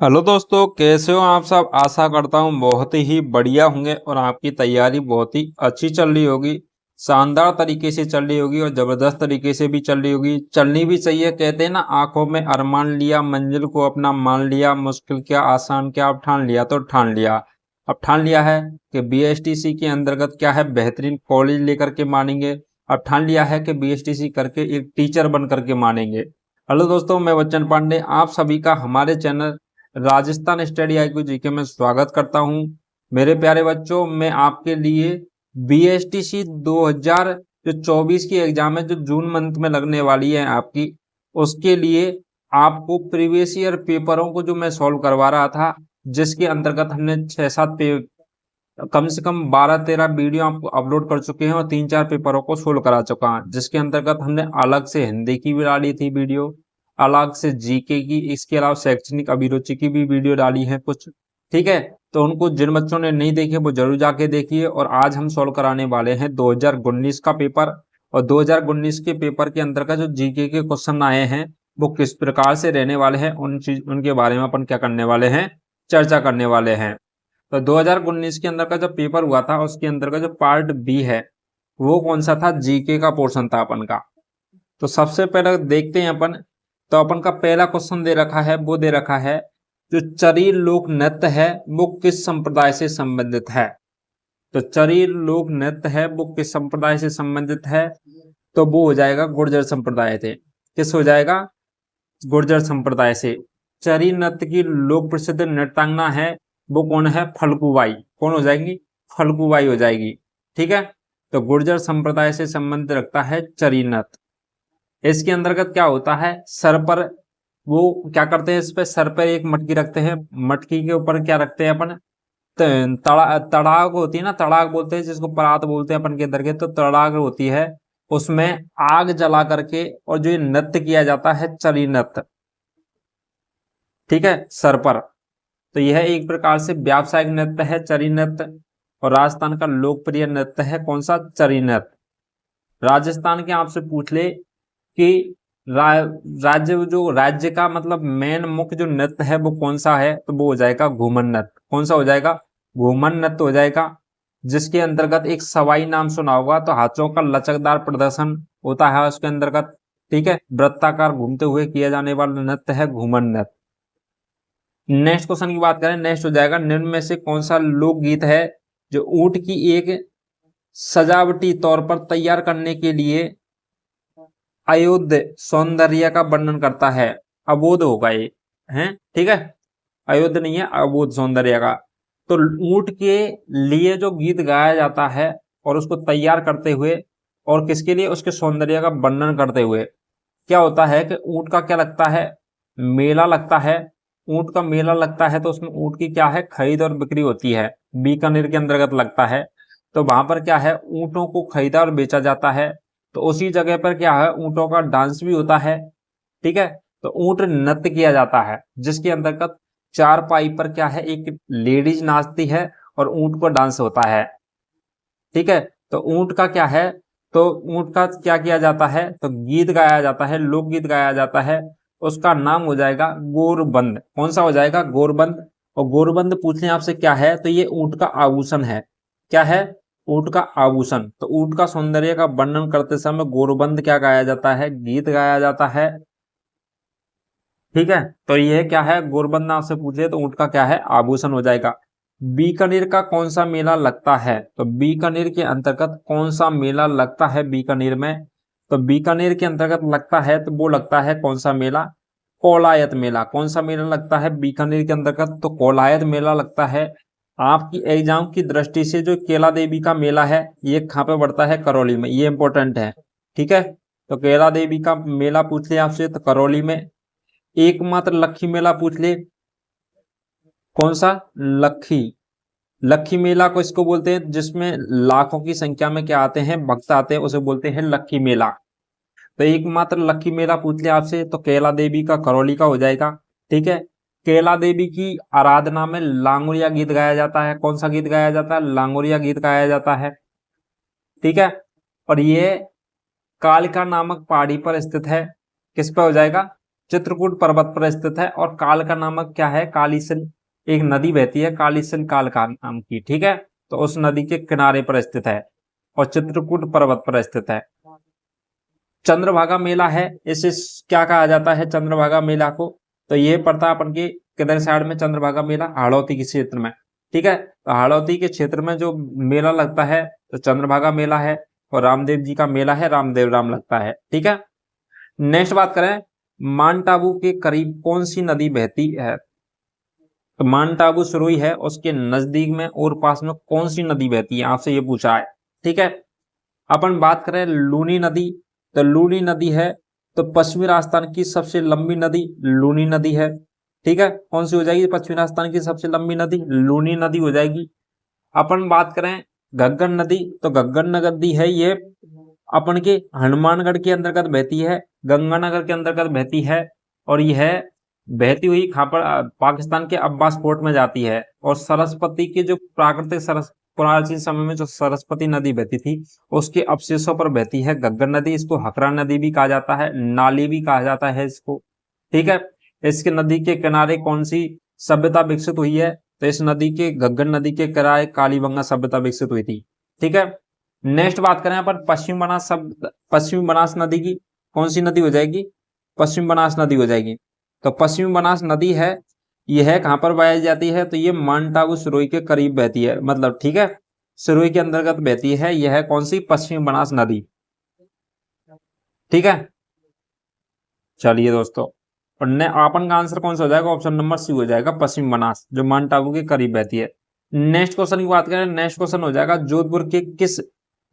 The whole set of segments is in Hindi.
हेलो दोस्तों, कैसे हो आप सब। आशा करता हूँ बहुत ही बढ़िया होंगे और आपकी तैयारी बहुत ही अच्छी चल रही होगी, शानदार तरीके से चल रही होगी और जबरदस्त तरीके से भी चल रही होगी। चलनी भी चाहिए। कहते हैं ना, आंखों में अरमान लिया, मंजिल को अपना मान लिया, मुश्किल क्या आसान क्या, अब ठान लिया तो ठान लिया। अब ठान लिया है कि बीएसटीसी के अंतर्गत क्या है, बेहतरीन कॉलेज लेकर के मानेंगे। अब ठान लिया है कि बीएसटीसी करके एक टीचर बन करके मानेंगे। हेलो दोस्तों, मैं बच्चन पांडे आप सभी का हमारे channel Rajasthan study IQ GK में स्वागत करता हूं। मेरे प्यारे बच्चों, मैं आपके लिए BSTC 2024 की एग्जाम है जो जून मंथ में लगने वाली है आपकी, उसके लिए आपको प्रीवियस ईयर पेपरों को जो मैं सॉल्व करवा रहा था, जिसके अंतर्गत हमने 6-7 कम से कम 12-13 वीडियो आपको अपलोड कर चुके हैं और 3-4 पेपरों को सोल्व करा चुका हूं, जिसके अंतर्गत हमने अलग से हिंदी की भी डाली थी वीडियो, अलग से जीके की, इसके अलावा शैक्षणिक अभिरुचि की भी वीडियो डाली है कुछ। ठीक है, तो उनको जिन बच्चों ने नहीं देखे वो जरूर जाके देखिए। और आज हम सॉल्व कराने वाले हैं 2019 का पेपर। और 2019 के पेपर के अंतर्गत जो जीके के क्वेश्चन आए हैं वो किस प्रकार से रहने वाले हैं, उनके बारे में अपन क्या करने वाले हैं, चर्चा करने वाले हैं। तो 2019 के अंदर का जो पेपर हुआ था उसके अंदर का जो पार्ट बी है वो कौन सा था, जीके का पोर्शन था अपन का। तो सबसे पहले देखते हैं अपन। तो अपन का पहला क्वेश्चन दे रखा है, वो दे रखा है जो चरी लोक नृत्य है वो किस संप्रदाय से संबंधित है। तो चरी लोक नृत्य है वो किस संप्रदाय से संबंधित है, तो वो हो जाएगा गुर्जर संप्रदाय से। किस हो जाएगा, गुर्जर संप्रदाय से। चरी नृत्य की लोक प्रसिद्ध नृत्यांगना है वो कौन है, फल्गुबाई। कौन हो जाएगी, फल्गुबाई हो जाएगी। ठीक है, तो गुर्जर संप्रदाय से संबंध रखता है चरी नृत्य। इसके अंतर्गत क्या होता है, सर पर वो क्या करते हैं, इस पे सर पर एक मटकी रखते हैं, मटकी के ऊपर क्या रखते हैं अपन, तड़ाग होती है ना, तड़ाग बोलते हैं जिसको परात बोलते हैं अपन के अंदर के, तो तड़ाग होती है, उसमें आग जला करके और जो ये नृत्य किया जाता है चरी नृत्य, ठीक है, सर पर। तो यह एक प्रकार से व्यावसायिक नृत्य है चरी नृत्य। और राजस्थान का लोकप्रिय नृत्य है कौन सा, चरी नृत्य। राजस्थान के आपसे पूछ ले कि राज्य का मतलब मेन मुख्य जो नृत्य है वो कौन सा है, तो वो हो जाएगा घूमर नृत्य। कौन सा हो जाएगा, घूमर नृत्य हो जाएगा। जिसके अंतर्गत एक सवाई नाम सुना होगा, तो हाथों का लचकदार प्रदर्शन होता है उसके अंतर्गत। ठीक है, वृत्ताकार घूमते हुए किया जाने वाला नृत्य है घूमर नृत्य। नेक्स्ट क्वेश्चन की बात करें, नेक्स्ट हो जाएगा निम्न में से कौन सा लोकगीत है जो ऊंट की एक सजावटी तौर पर तैयार करने के लिए अयोध्य सौंदर्य का वर्णन करता है। अबोध होगा ये, है, ठीक है, अयोध्य नहीं है, अबोध सौंदर्य का। तो ऊंट के लिए जो गीत गाया जाता है और उसको तैयार करते हुए और किसके लिए, उसके सौंदर्य का वर्णन करते हुए, क्या होता है कि ऊंट का क्या लगता है, मेला लगता है। ऊंट का मेला लगता है तो उसमें ऊंट की क्या है, खरीद और बिक्री होती है, बीकानेर के अंतर्गत लगता है। तो वहां पर क्या है, ऊंटों को खरीदा और बेचा जाता है। तो उसी जगह पर क्या है, ऊंटों का डांस भी होता है। ठीक है, तो ऊंट नृत्य किया जाता है जिसके अंतर्गत चार पाई पर क्या है, एक लेडीज नाचती है और ऊंट पर डांस होता है। ठीक है, तो ऊंट का क्या है, तो ऊंट का क्या किया जाता है, तो गीत गाया जाता है, लोकगीत गाया जाता है। उसका नाम हो जाएगा गोरबंद। कौन सा हो जाएगा, गोरबंद। और गोरबंद पूछने आपसे क्या है, तो ये ऊंट का आभूषण है। क्या है, ऊंट का आभूषण। तो ऊंट का सौंदर्य का वर्णन करते समय गोरबंद क्या गाया जाता है, गीत गाया जाता है। ठीक है, तो यह क्या है, गोरबंद आपसे पूछे तो ऊंट का क्या है, आभूषण हो जाएगा। बीकानेर का कौन सा मेला लगता है, तो बीकानेर के अंतर्गत कौन सा मेला लगता है बीकानेर में, तो बीकानेर के अंतर्गत लगता है तो वो लगता है कौन सा मेला, कौलायत मेला। कौन सा मेला लगता है बीकानेर के अंतर्गत, तो कौलायत मेला लगता है। आपकी एग्जाम की दृष्टि से जो केला देवी का मेला है ये कहाँ पे पड़ता है, करौली में, ये इंपॉर्टेंट है। ठीक है, तो केला देवी का मेला पूछ ले आपसे तो करौली में। एकमात्र लक्खी मेला पूछ ले, कौन सा, लक्खी। लक्खी मेला को इसको बोलते हैं जिसमें लाखों की संख्या में क्या आते हैं, भक्त आते हैं, उसे बोलते हैं लक्खी मेला। तो एकमात्र लक्खी मेला पूछ लिया आपसे तो कैला देवी का करौली का हो जाएगा। ठीक है, कैला देवी की आराधना में लांगुरिया गीत गाया जाता है। कौन सा गीत गाया जाता है, लांगुरिया गीत गाया जाता है। ठीक है, और ये कालिका नामक पहाड़ी पर स्थित है। किस पे हो जाएगा, चित्रकूट पर्वत पर स्थित है। और कालका नामक क्या है, कालीसिंध एक नदी बहती है, कालीसिंध कालका नाम की, ठीक है, तो उस नदी के किनारे पर स्थित है और चित्रकूट पर्वत पर स्थित है। चंद्रभागा मेला है, इसे क्या कहा जाता है चंद्रभागा मेला को, तो ये पड़ता है अपन के किधर साइड में, चंद्रभागा मेला हाड़ौती के क्षेत्र में, ठीक है। तो हाड़ौती के क्षेत्र में जो मेला लगता है तो चंद्रभागा मेला है, और रामदेव जी का मेला है, रामदेव राम लगता है, ठीक है। नेक्स्ट बात करें, माउंट आबू के करीब कौन सी नदी बहती है, तो माउंट आबू सुरुई है, उसके नजदीक में और पास में कौन सी नदी बहती है, आपसे ये पूछा है, ठीक है। अपन बात करें लूनी नदी, तो लूनी नदी है तो पश्चिमी राजस्थान की सबसे लंबी नदी लूनी नदी है, ठीक है। कौन सी हो जाएगी पश्चिमी राजस्थान की सबसे लंबी नदी, लूनी नदी हो जाएगी। अपन बात करें घग्गर नदी, तो घग्गर नदी है ये अपन के हनुमानगढ़ के अंतर्गत बहती है, गंगानगर के अंतर्गत बहती है, और यह बहती हुई खापर पाकिस्तान के अब्बास पोर्ट में जाती है। और सरस्वती के जो प्राकृतिक प्राचीन समय में जो सरस्वती नदी बहती थी उसके अवशेषों पर बहती है घग्गर नदी। इसको हकरा नदी भी कहा जाता है, नाली भी कहा जाता है इसको, ठीक है। इसके नदी के किनारे कौन सी सभ्यता विकसित हुई है, तो इस नदी के घग्गर नदी के किनारे कालीबंगा सभ्यता विकसित हुई थी, ठीक है। नेक्स्ट बात करें अपन पश्चिमी बनास नदी की, कौन सी नदी हो जाएगी, पश्चिम बनास नदी हो जाएगी। तो पश्चिमी बनास नदी है, यह कहां पर बहाई जाती है, तो ये माउंट आबू सिरोही के करीब बहती है, मतलब ठीक है, सिरोही के अंतर्गत बहती है, यह है कौन सी, पश्चिमी बनास नदी, ठीक है। चलिए दोस्तों, और अपन का आंसर कौन सा हो जाएगा, ऑप्शन नंबर सी हो जाएगा, पश्चिम बनास, जो माउंट आबू के करीब बहती है। नेक्स्ट क्वेश्चन की बात करें, नेक्स्ट क्वेश्चन हो जाएगा जोधपुर के किस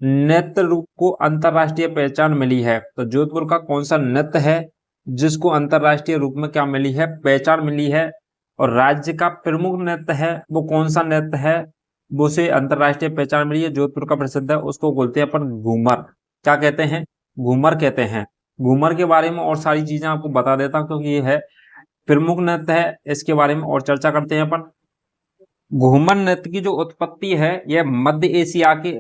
नृत्य रूप को अंतरराष्ट्रीय पहचान मिली है, तो जोधपुर का कौन सा नृत्य है जिसको अंतरराष्ट्रीय रूप में क्या मिली है, पहचान मिली है। और राज्य का प्रमुख नृत्य है वो कौन सा नृत्य है, वो से अंतरराष्ट्रीय पहचान मिली है, जोधपुर का प्रसिद्ध है, उसको बोलते हैं अपन घूमर, क्या कहते हैं, घूमर कहते हैं। घूमर के बारे में और सारी चीजें आपको बता देता हूं क्योंकि ये है प्रमुख नृत्य है, इसके बारे में और चर्चा करते हैं अपन। घूमर नृत्य की जो उत्पत्ति है यह मध्य एशिया के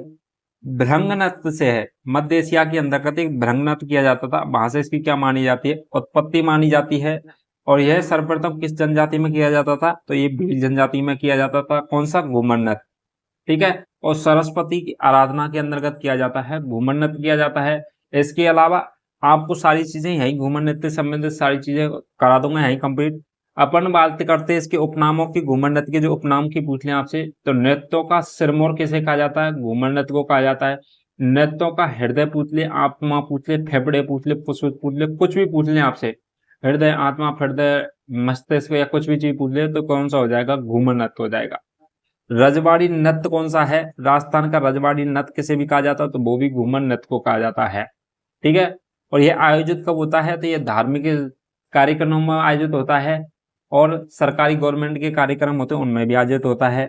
भृंग नृत्य से है, मध्य एशिया के अंतर्गत एक भृंग नृत्य किया जाता था, वहां से इसकी क्या मानी जाती है, उत्पत्ति मानी जाती है। और यह सर्वप्रथम किस जनजाति में किया जाता था, तो ये भील जनजाति में किया जाता था, कौन सा, घूमर नृत्य, ठीक है। और सरस्वती की आराधना के अंतर्गत किया जाता है, घूमर नृत्य किया जाता है। इसके अलावा आपको सारी चीजें यही घूमर नृत्य से संबंधित सारी चीजें करा दूंगा यही कंप्लीट। अपन बात करते हैं इसके उपनामों की, घूमर नृत्य के जो उपनाम की पूछ लें आपसे, तो नृत्यों का सिरमौर किसे कहा जाता है, घूमर नृत्य को कहा जाता है। नृत्यों का हृदय पूछ ले, आत्मा पूछ ले, फेफड़े पूछ ले, पुष्प पूछ ले, कुछ भी पूछ लें आपसे, हृदय, आत्मा, हृदय, मस्तिष्क या कुछ भी चीज पूछ ले तो कौन सा हो जाएगा, घूमर नृत्य हो जाएगा। रजवाड़ी नृत्य कौन सा है, राजस्थान का रजवाड़ी नृत्य किसे भी कहा जाता है, तो वो भी घूमर नृत्य को कहा जाता है, ठीक है। और यह आयोजित कब होता है, तो यह धार्मिक कार्यक्रमों में आयोजित होता है, और सरकारी गवर्नमेंट के कार्यक्रम होते हैं उनमें भी आयोजित होता है।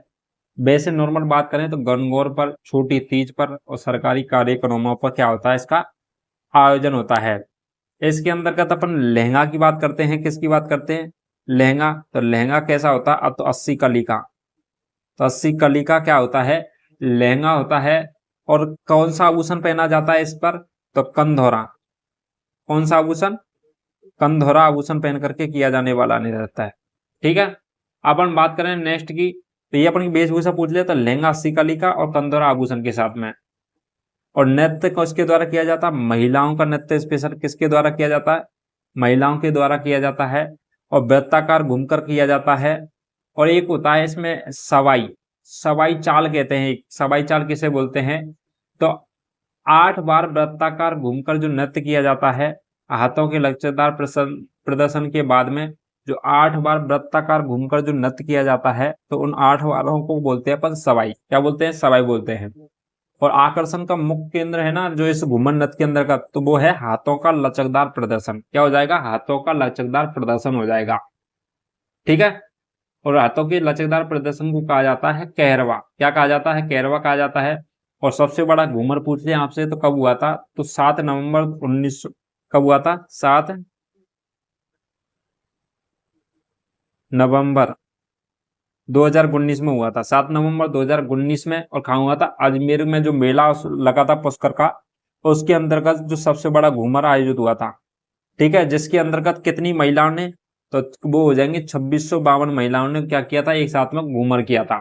वैसे नॉर्मल बात करें तो गणगौर पर, छोटी तीज पर और सरकारी कार्यक्रमों पर क्या होता है, इसका आयोजन होता है। इसके अंतर्गत अपन लहंगा की बात करते हैं, किसकी बात करते हैं, लहंगा, तो लहंगा कैसा होता है, अब तो 80 कली का, तो 80 कली का क्या होता है, लहंगा होता है। और कौन सा आभूषण पहना जाता है इस पर, तो कंधौरा, कौन सा आभूषण, कंधौरा आभूषण पहन करके किया जाने वाला नहीं रहता है, ठीक है। अपन बात करें नेक्स्ट की, तो ये अपन की वेशभूषा पूछ लिया, तो लहंगा 80 कली का और कंधौरा आभूषण के साथ में। और नृत्य किसके द्वारा किया जाता है, महिलाओं का नृत्य स्पेशल किसके द्वारा किया जाता है, महिलाओं के द्वारा किया जाता है। और वृत्ताकार घूमकर किया जाता है। और एक होता है इसमें सवाई, सवाई चाल कहते हैं, सवाई चाल किसे बोलते हैं, तो 8 बार वृत्ताकार घूमकर जो नृत्य किया जाता है, हाथों के लचकदार प्रदर्शन के बाद में जो 8 बार वृत्ताकार घूमकर जो नृत्य किया जाता है, तो उन 8 बारों को बोलते हैं अपन सवाई, क्या बोलते हैं, सवाई बोलते हैं। और आकर्षण का मुख्य केंद्र है ना जो इस घूमर नृत्य के अंदर का, तो वो है हाथों का लचकदार प्रदर्शन, क्या हो जाएगा, हाथों का लचकदार प्रदर्शन हो जाएगा, ठीक है। और हाथों के लचकदार प्रदर्शन को कहा जाता है कहरवा, क्या कहा जाता है, कहरवा कहा जाता है। और सबसे बड़ा घूमर पूछ लिया आपसे तो कब हुआ था, तो 7 नवंबर 19 कब हुआ था, 7 नवंबर 2019 में हुआ था, 7 नवंबर 2019 में। और कहाँ हुआ था, अजमेर में जो मेला लगा था पुष्कर का, उसके अंतर्गत जो सबसे बड़ा घूमर आयोजित हुआ था, ठीक है, जिसके अंतर्गत कितनी महिलाओं ने, तो वो हो जाएंगे 2652 महिलाओं ने क्या किया था, एक साथ में घूमर किया था।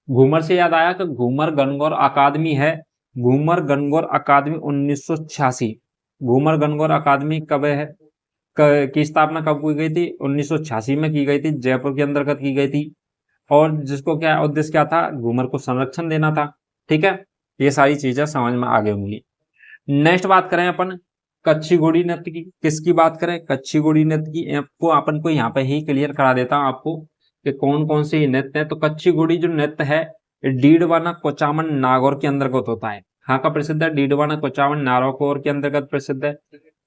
घूमर से याद आया कि घूमर गणगौर अकादमी है, घूमर गणगौर अकादमी 1986। घूमर गणगौर अकादमी कब है, की स्थापना कब की गई थी, 1986 में की गई थी, जयपुर के अंतर्गत की गई थी। और जिसको क्या उद्देश्य क्या था, घूमर को संरक्षण देना था। ठीक है, ये सारी चीजें समझ में आ गई होंगी। नेक्स्ट बात करें अपन कच्छी घोड़ी नृत्य की। किसकी बात करें, कच्छी घोड़ी नृत्य की। आपको अपन को यहाँ पे ही क्लियर करा देता हूँ आपको कि कौन कौन से नृत्य है। तो कच्छी घोड़ी जो नृत्य है डीडवाना कोचामन नागौर के अंतर्गत होता है। कहाँ का प्रसिद्ध है, डीडवाना कोचामन नागौर के अंतर्गत प्रसिद्ध है।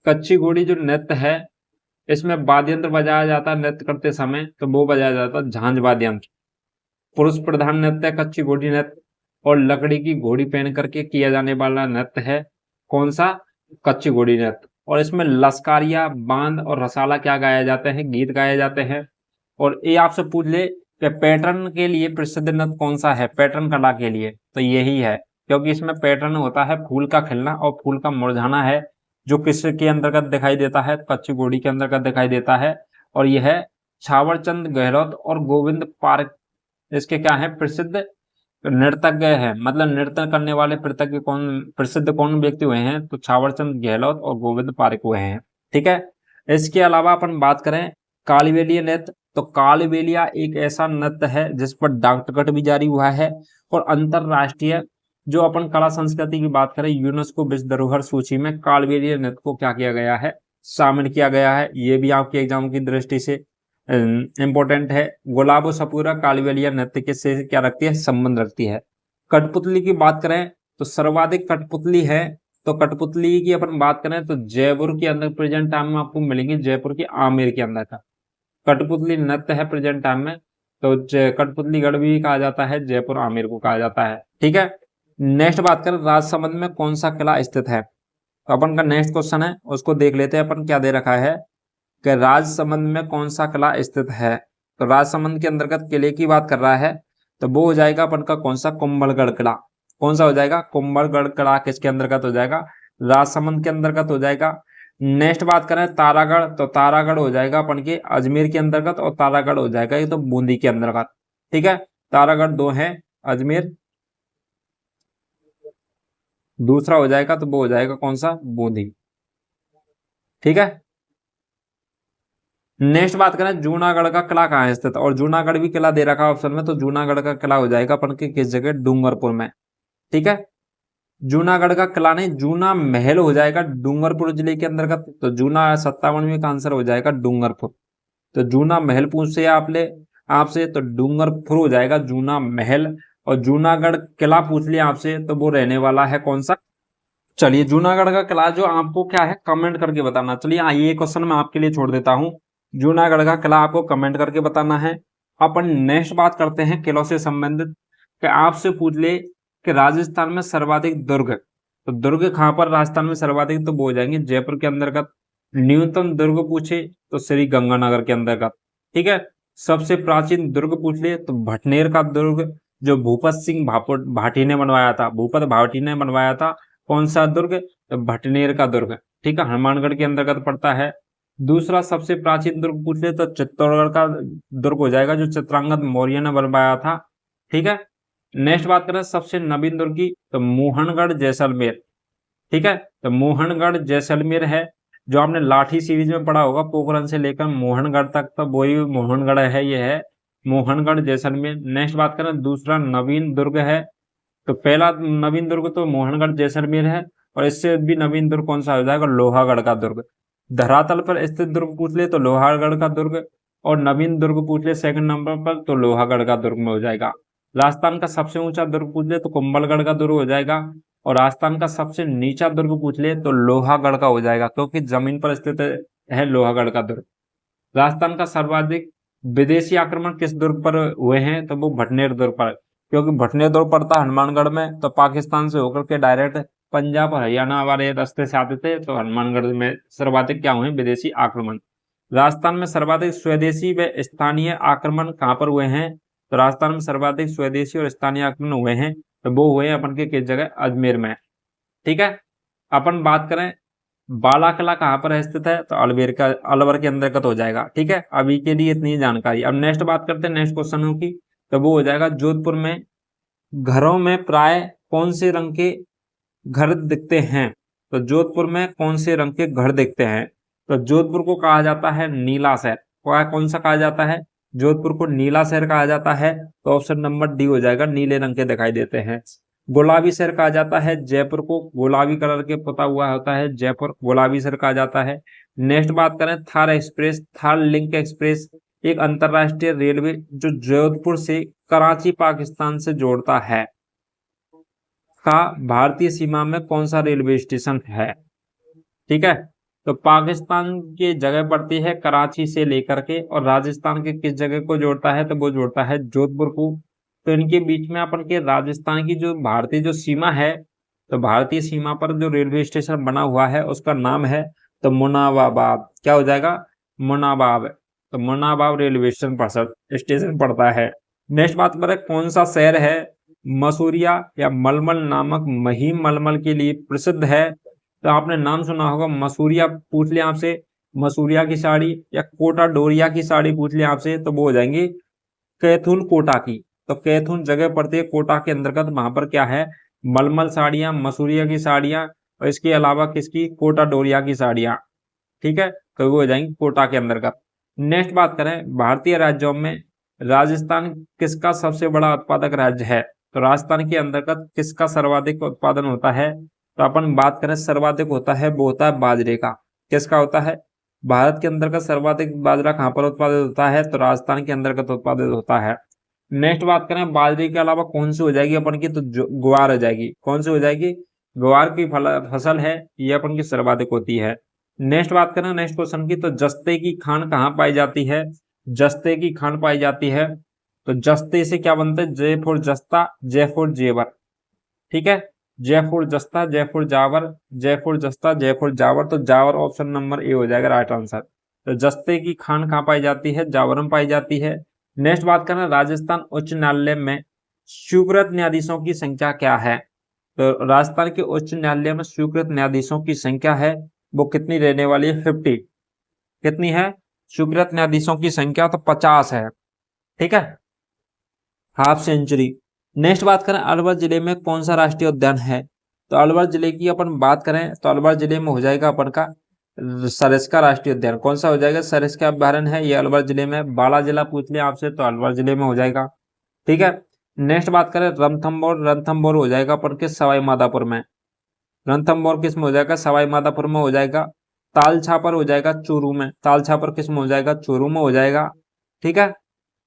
कच्छी घोड़ी जो नृत्य है इसमें वाद्य यंत्र बजाया जाता है नृत्य करते समय, तो वो बजाया जाता है झांझ वाद्य यंत्र। पुरुष प्रधान नृत्य है कच्छी घोड़ी नृत्य, और लकड़ी की घोड़ी पहन करके किया जाने वाला नृत्य है कौन सा, कच्छी घोड़ी नृत्य। और इसमें लश्कारिया, बांध और रसाला क्या गाए जाते हैं, गीत गाए जाते हैं। और ये आपसे पूछ ले कि पैटर्न के लिए प्रसिद्ध नृत्य कौन सा है, पैटर्न कला के लिए, तो यही है, क्योंकि इसमें पैटर्न होता है फूल का खिलना और फूल का मुरझाना है, जो किसके अंतर्गत दिखाई देता है, कच्छी घोड़ी के अंतर्गत दिखाई देता है। और यह छावरचंद गहलोत और गोविंद पार्क इसके क्या है, प्रसिद्ध नर्तज्ञ है। मतलब नृत्य करने वाले प्रसिद्ध कौन व्यक्ति हुए हैं, तो छावरचंद गहलोत और गोविंद पारिक हुए हैं। ठीक है, इसके अलावा अपन बात करें कालबेलिया नृत्य। तो कालबेलिया एक ऐसा नृत्य है जिस पर डाक टिकट भी जारी हुआ है, और अंतरराष्ट्रीय जो अपन कला संस्कृति की बात करें यूनेस्को विश्व धरोहर सूची में कालबेलिया नृत्य को क्या किया गया है, शामिल किया गया है। ये भी आपके एग्जाम की दृष्टि से इंपॉर्टेंट है। गुलाबो सपूरा कालबेलिया नृत्य के से क्या रखती है, संबंध रखती है। कठपुतली की बात करें तो सर्वाधिक कठपुतली है, तो कठपुतली की अपन बात करें तो जयपुर के अंदर प्रेजेंट टाइम में आपको मिलेंगी, जयपुर के आमेर के अंदर का कठपुतली नृत्य है प्रेजेंट टाइम में। तो कठपुतली गढ़ भी कहा जाता है, जयपुर आमेर को कहा जाता है। ठीक है, नेक्स्ट बात करें राजसमंद में कौन सा किला स्थित है। तो अपन का नेक्स्ट क्वेश्चन है उसको देख लेते हैं अपन, क्या दे रखा है कि राजसमंद में कौन सा किला स्थित है। तो राजसमंद के अंतर्गत किले की बात कर रहा है, तो वो हो जाएगा अपन का कौन सा, कुंभलगढ़ किला। कौन सा हो जाएगा, कुंभलगढ़ किला किसके अंतर्गत हो जाएगा, राजसमंद के अंतर्गत हो जाएगा। नेक्स्ट बात करें तारागढ़, तो तारागढ़ हो जाएगा अपन के अजमेर के अंतर्गत, और तारागढ़ हो जाएगा ये तो बूंदी के अंतर्गत। ठीक है, तारागढ़ दो है, अजमेर दूसरा हो जाएगा, तो वो हो जाएगा कौन सा, बूंदी। ठीक है, नेक्स्ट बात करें जूनागढ़ का किला कहाँ स्थित, और जूनागढ़ भी किला दे रखा ऑप्शन में, तो जूनागढ़ का किला हो जाएगा अपन के किस जगह, डूंगरपुर में। ठीक है, जूनागढ़ का किला नहीं, जूना महल हो जाएगा डूंगरपुर जिले के अंतर्गत। तो जूना 57वें का आंसर हो जाएगा डूंगरपुर। तो जूना महल पूछ से आपसे तो डूंगरपुर हो जाएगा जूना महल। और जूनागढ़ किला पूछ लिया आपसे तो वो रहने वाला है कौन सा। चलिए जूनागढ़ का किला जो आपको क्या है कमेंट करके बताना। चलिए ये क्वेश्चन मैं आपके लिए छोड़ देता हूँ, जूनागढ़ का किला आपको कमेंट करके बताना है। अपन नेक्स्ट बात करते हैं किलों से संबंधित, कि आपसे पूछ ले कि राजस्थान में सर्वाधिक दुर्ग, तो दुर्ग कहाँ पर राजस्थान में सर्वाधिक, तो वो हो जाएंगे जयपुर के अंतर्गत। न्यूनतम दुर्ग पूछे तो श्री गंगानगर के अंतर्गत। ठीक है, सबसे प्राचीन दुर्ग पूछ ले तो भटनेर का दुर्ग, जो भूपत सिंह भाटी ने बनवाया था, भूपत भाटी ने बनवाया था। कौन सा दुर्ग, तो भटनेर का दुर्ग। ठीक है, हनुमानगढ़ के अंतर्गत पड़ता है। दूसरा सबसे प्राचीन दुर्ग पूछ ले तो चित्तौड़गढ़ का दुर्ग हो जाएगा, जो चित्रांगद मौर्य ने बनवाया था। ठीक है, नेक्स्ट बात करें सबसे नवीन दुर्ग की, तो मोहनगढ़ जैसलमेर। ठीक है, तो मोहनगढ़ जैसलमेर है, जो आपने लाठी सीरीज में पढ़ा होगा पोखरण से लेकर मोहनगढ़ तक, तो वही मोहनगढ़ है, ये है मोहनगढ़ जैसलमेर। नेक्स्ट बात करें दूसरा नवीन दुर्ग है, तो पहला नवीन दुर्ग तो मोहनगढ़ जैसलमेर है, और इससे भी नवीन दुर्ग कौन सा हो जाएगा, लोहागढ़ का दुर्ग। धरातल पर स्थित दुर्ग पूछ ले तो लोहागढ़ का दुर्ग, और नवीन दुर्ग पूछ ले सेकंड नंबर पर तो लोहागढ़ का दुर्ग में हो जाएगा। राजस्थान का सबसे ऊंचा दुर्ग पूछ ले तो कुंभलगढ़ का दुर्ग हो जाएगा, और राजस्थान का सबसे नीचा दुर्ग पूछ ले तो लोहागढ़ का हो जाएगा, क्योंकि जमीन पर स्थित है लोहागढ़ का दुर्ग। राजस्थान का सर्वाधिक विदेशी आक्रमण किस दुर्ग पर हुए हैं, तो वो भटनेर दुर्ग पर, क्योंकि भटनेर दुर्ग पड़ता हनुमानगढ़ में, तो पाकिस्तान से होकर के डायरेक्ट पंजाब और हरियाणा वाले रास्ते से आते थे, तो हनुमानगढ़ में सर्वाधिक क्या हुए विदेशी आक्रमण। राजस्थान में सर्वाधिक स्वदेशी व स्थानीय आक्रमण कहाँ पर हुए हैं, तो राजस्थान में सर्वाधिक स्वदेशी और स्थानीय आक्रमण हुए हैं, तो वो हुए अपन के किस जगह, अजमेर में। ठीक है, अपन बात करें बाला किला कहाँ पर स्थित है, तो अलवर के अंतर्गत हो जाएगा। ठीक है, अभी के लिए इतनी जानकारी। अब नेक्स्ट बात करते हैं नेक्स्ट क्वेश्चन की, तो वो हो जाएगा जोधपुर में घरों में प्राय कौन से रंग के घर दिखते हैं। तो जोधपुर में कौन से रंग के घर दिखते हैं, तो जोधपुर को कहा जाता है नीला शहर। कौन सा कहा जाता है, जोधपुर को नीला शहर कहा जाता है। तो ऑप्शन नंबर डी हो जाएगा, नीले रंग के दिखाई देते हैं। गुलाबी शहर कहा जाता है जयपुर को, गुलाबी कलर के पुता हुआ होता है जयपुर, गुलाबी शहर कहा जाता है। नेक्स्ट बात करें Thar express, Thar link express एक अंतरराष्ट्रीय रेलवे जो जोधपुर से कराची पाकिस्तान से जोड़ता है का भारतीय सीमा में कौन सा रेलवे स्टेशन है। ठीक है, तो पाकिस्तान की जगह पड़ती है कराची से लेकर के, और राजस्थान के किस जगह को जोड़ता है, तो वो जोड़ता है जोधपुर को। तो इनके बीच में अपन के राजस्थान की जो भारतीय जो सीमा है, तो भारतीय सीमा पर जो रेलवे स्टेशन बना हुआ है उसका नाम है तो मुनाबाबाद। क्या हो जाएगा, मुनाबाब। तो मुनाबाब रेलवे स्टेशन पड़ता है। नेक्स्ट बात करें कौन सा शहर है मसूरिया या मलमल नामक महीन मलमल के लिए प्रसिद्ध है। तो आपने नाम सुना होगा मसूरिया, पूछ लिया आपसे मसूरिया की साड़ी या कोटा डोरिया की साड़ी पूछ लिया आपसे, तो वो हो जाएंगी कैथून कोटा की। तो कैथून जगह पड़ती है कोटा के अंतर्गत, वहां पर क्या है मलमल साड़ियां, मसूरिया की साड़ियां, और इसके अलावा किसकी कोटा डोरिया की साड़ियां। ठीक है, तो वो हो जाएंगी कोटा के अंतर्गत। नेक्स्ट बात करें भारतीय राज्यों में राजस्थान किसका सबसे बड़ा उत्पादक राज्य है। तो राजस्थान के अंतर्गत किसका सर्वाधिक उत्पादन होता है, तो अपन बात करें सर्वाधिक होता है वो होता है बाजरे का। किसका होता है, भारत के अंतर्गत सर्वाधिक बाजरा कहाँ पर उत्पादित होता है, तो राजस्थान के अंतर्गत उत्पादित होता है। नेक्स्ट बात करें बाजरे के अलावा कौन सी हो जाएगी अपन की, तो ग्वार हो जाएगी। कौन सी हो जाएगी, ग्वार की फसल है ये अपन की सर्वाधिक होती है। नेक्स्ट बात करें नेक्स्ट क्वेश्चन की, तो जस्ते की खान कहाँ पाई जाती है, जस्ते की खान पाई जाती है। तो जस्ते से क्या बनता है, जयपुर जस्ता, जयपुर जेवर। ठीक है, जयपुर जस्ता, जयपुर जावर, जयपुर जस्ता, जयपुर जावर। तो जावर ऑप्शन नंबर ए हो जाएगा राइट आंसर। तो जस्ते की खान कहाँ पाई जाती है, जावर में पाई जाती है। नेक्स्ट बात करना राजस्थान उच्च न्यायालय में स्वीकृत न्यायाधीशों की संख्या क्या है। तो राजस्थान के उच्च न्यायालय में स्वीकृत न्यायाधीशों की संख्या है वो कितनी रहने वाली है, 50। कितनी है स्वीकृत न्यायाधीशों की संख्या, तो 50 है। ठीक है, हाफ सेंचुरी। नेक्स्ट बात करें अलवर जिले में कौन सा राष्ट्रीय उद्यान है। तो अलवर जिले की अपन बात करें तो अलवर जिले में हो जाएगा अपन का सरिस्का राष्ट्रीय उद्यान। कौन सा हो जाएगा, सरिस्का अभ्यारण्य है ये अलवर जिले में। बाला जिला पूछ लिया आपसे तो अलवर जिले में हो जाएगा। ठीक है, नेक्स्ट बात करें रणथंभौर, रणथंभौर हो जाएगा अपन के सवाई माधोपुर में। रणथंभौर किस में हो जाएगा, सवाई माधोपुर में हो जाएगा। ताल छापर हो जाएगा चूरू में, ताल छापर किस में हो जाएगा, चूरू में हो जाएगा। ठीक है,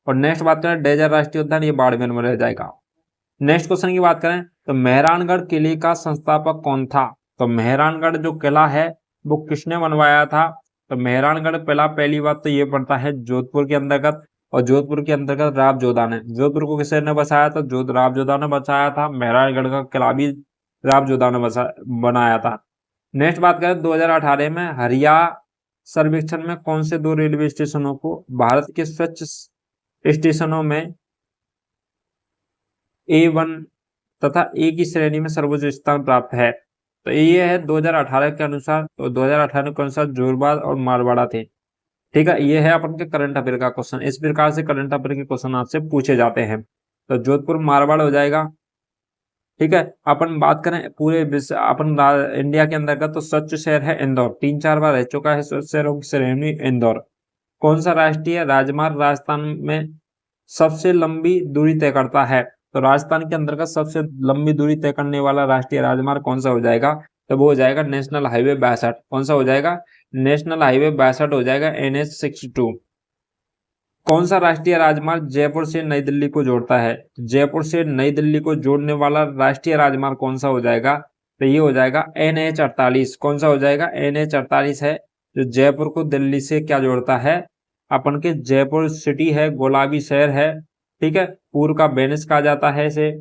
और नेक्स्ट बात करें डेजर राष्ट्रीय उद्यान ये बाड़मेर में रह जाएगा। नेक्स्ट क्वेश्चन की बात करें तो मेहरानगढ़ किले का संस्थापक कौन था। तो मेहरानगढ़ जो किला है वो किसने बनवाया था। तो मेहरानगढ़ किला पहली बात तो ये पड़ता है जोधपुर के अंतर्गत, और जोधपुर के अंतर्गत राव जोधा ने, जोधपुर को किसने बसाया था, राव जोधा ने बसाया था। मेहरानगढ़ का किला भी राव जोधा ने बनाया था। नेक्स्ट बात करें 2018 में हरिया सर्वेक्षण में कौन से 2 रेलवे स्टेशनों को भारत के स्वच्छ स्टेशनों में A1 तथा ए की श्रेणी में सर्वोच्च स्थान प्राप्त है। तो ये है 2018 के अनुसार, तो 2018 के अनुसार जोरबाद और मारवाड़ा थे। ठीक है, ये है अपन के करंट अफेयर का क्वेश्चन। इस प्रकार से करंट अफेयर के क्वेश्चन आपसे पूछे जाते हैं। तो जोधपुर मारवाड़ हो जाएगा। ठीक है, अपन बात करें पूरे अपन इंडिया के अंतर्गत तो स्वच्छ शहर है इंदौर, 3-4 बार रह चुका है स्वच्छ शहरों की श्रेणी इंदौर। कौन सा राष्ट्रीय राजमार्ग राजस्थान में सबसे लंबी दूरी तय करता है। तो राजस्थान के अंतर्गत सबसे लंबी दूरी तय करने वाला राष्ट्रीय राजमार्ग कौन सा हो जाएगा, तो वो हो जाएगा नेशनल हाईवे 62। कौन सा हो जाएगा, नेशनल हाईवे 62 हो जाएगा, NH62। कौन सा राष्ट्रीय राजमार्ग जयपुर से नई दिल्ली को जोड़ता है। जयपुर से नई दिल्ली को जोड़ने वाला राष्ट्रीय राजमार्ग कौन सा हो जाएगा, तो ये हो जाएगा NH48। कौन सा हो जाएगा, NH48 है जो जयपुर को दिल्ली से क्या जोड़ता है, अपन के जयपुर सिटी है, गुलाबी शहर है। ठीक है, पूर्व का वेनिस कहा जाता है इसे,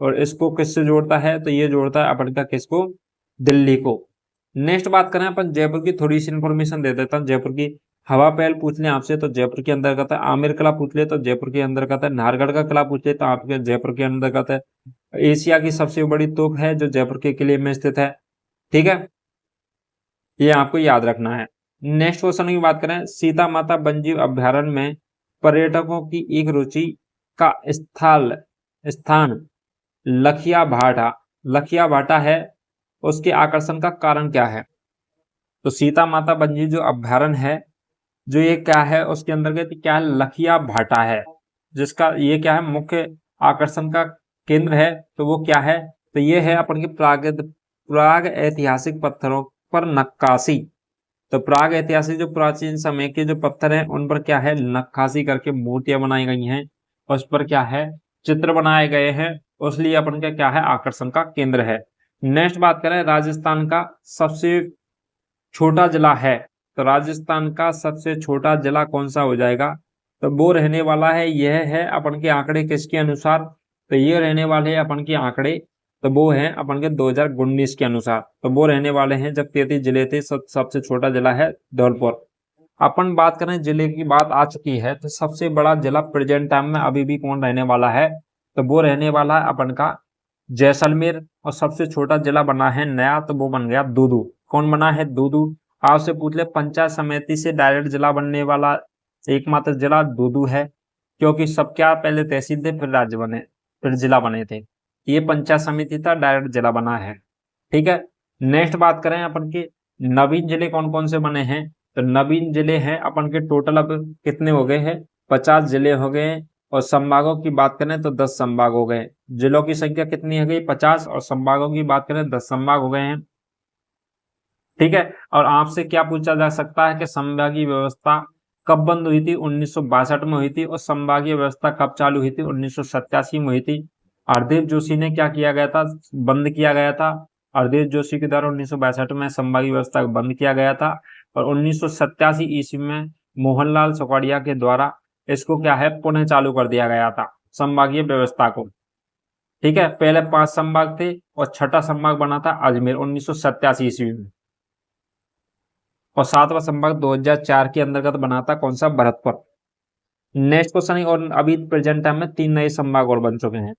और इसको किससे जोड़ता है, तो ये जोड़ता है अपन का किसको, दिल्ली को। नेक्स्ट बात करें अपन जयपुर की थोड़ी सी इंफॉर्मेशन दे देता हूँ। जयपुर की हवा महल पूछ ले आपसे तो जयपुर के अंतर्गत है। आमेर किला पूछ ले तो जयपुर के अंतर्गत है। नाहरगढ़ का किला पूछ ले तो आपके जयपुर के अंतर्गत है। एशिया की सबसे बड़ी तोप है जो जयपुर के किले में स्थित है। ठीक है, ये आपको याद रखना है। नेक्स्ट क्वेश्चन की बात करें, सीता माता वन्यजीव अभ्यारण्य में पर्यटकों की एक रुचि का स्थान लखिया भाटा है, उसके आकर्षण का कारण क्या है? तो सीता माता वन्यजीव जो अभ्यारण्य है, जो ये क्या है, उसके अंतर्गत क्या है, लखिया भाटा है, जिसका ये क्या है, मुख्य आकर्षण का केंद्र है। तो वो क्या है, तो ये है अपन के प्राग ऐतिहासिक पत्थरों पर नक्काशी। तो प्राग ऐतिहासिक जो प्राचीन समय के जो पत्थर हैं उन पर क्या है, नक्काशी करके मूर्तियां बनाई गई हैं, उस पर क्या है, चित्र बनाए गए हैं, इसलिए अपन का क्या है, आकर्षण का केंद्र है। नेक्स्ट बात करें, राजस्थान का सबसे छोटा जिला है, तो राजस्थान का सबसे छोटा जिला कौन सा हो जाएगा? तो वो रहने वाला है, यह है अपन के आंकड़े किसके अनुसार, तो ये रहने वाले हैं अपन के आंकड़े, तो वो है अपन के 2019 के अनुसार, तो वो रहने वाले हैं, जब 33 जिले थे, सबसे छोटा जिला है धौलपुर। अपन बात करें, जिले की बात आ चुकी है, तो सबसे बड़ा जिला प्रेजेंट टाइम में अभी भी कौन रहने वाला है? तो वो रहने वाला है अपन का जैसलमेर। और सबसे छोटा जिला बना है नया, तो वो बन गया दूदू। कौन बना है? दूदू। आपसे पूछ ले, पंचायत समिति से डायरेक्ट जिला बनने वाला एकमात्र जिला दूदू है, क्योंकि सब क्या, पहले तहसील थे, फिर राज्य बने, फिर जिला बने थे। ये पंचायत समिति था, डायरेक्ट जिला बना है। ठीक है। नेक्स्ट बात करें अपन के नवीन जिले कौन कौन से बने हैं, तो नवीन जिले हैं अपन के टोटल अब कितने हो गए हैं, 50 जिले हो गए हैं। और संभागों की बात करें तो 10 संभाग हो गए। जिलों की संख्या कितनी हो गई, 50, और संभागों की बात करें 10 संभाग हो गए हैं। ठीक है। और आपसे क्या पूछा जा सकता है कि संभागीय व्यवस्था कब बंद हुई थी? 1962 में हुई थी। और संभागीय व्यवस्था कब चालू हुई थी? 1987 में हुई थी। हरदेव जोशी ने क्या किया गया था, बंद किया गया था। हरदेव जोशी के द्वारा 1962 में संभागीय व्यवस्था को बंद किया गया था। और 1987 ईस्वी में मोहनलाल सुखाड़िया के द्वारा इसको क्या है, पुनः चालू कर दिया गया था, संभागीय व्यवस्था को। ठीक है। पहले 5 संभाग थे और छठा संभाग बना था अजमेर 1987 ईस्वी में। और 7वां संभाग 2004 के अंतर्गत बना था, कौन सा, भरतपुर। नेक्स्ट क्वेश्चन, और अभी प्रेजेंट टाइम में 3 नए संभाग और बन चुके हैं।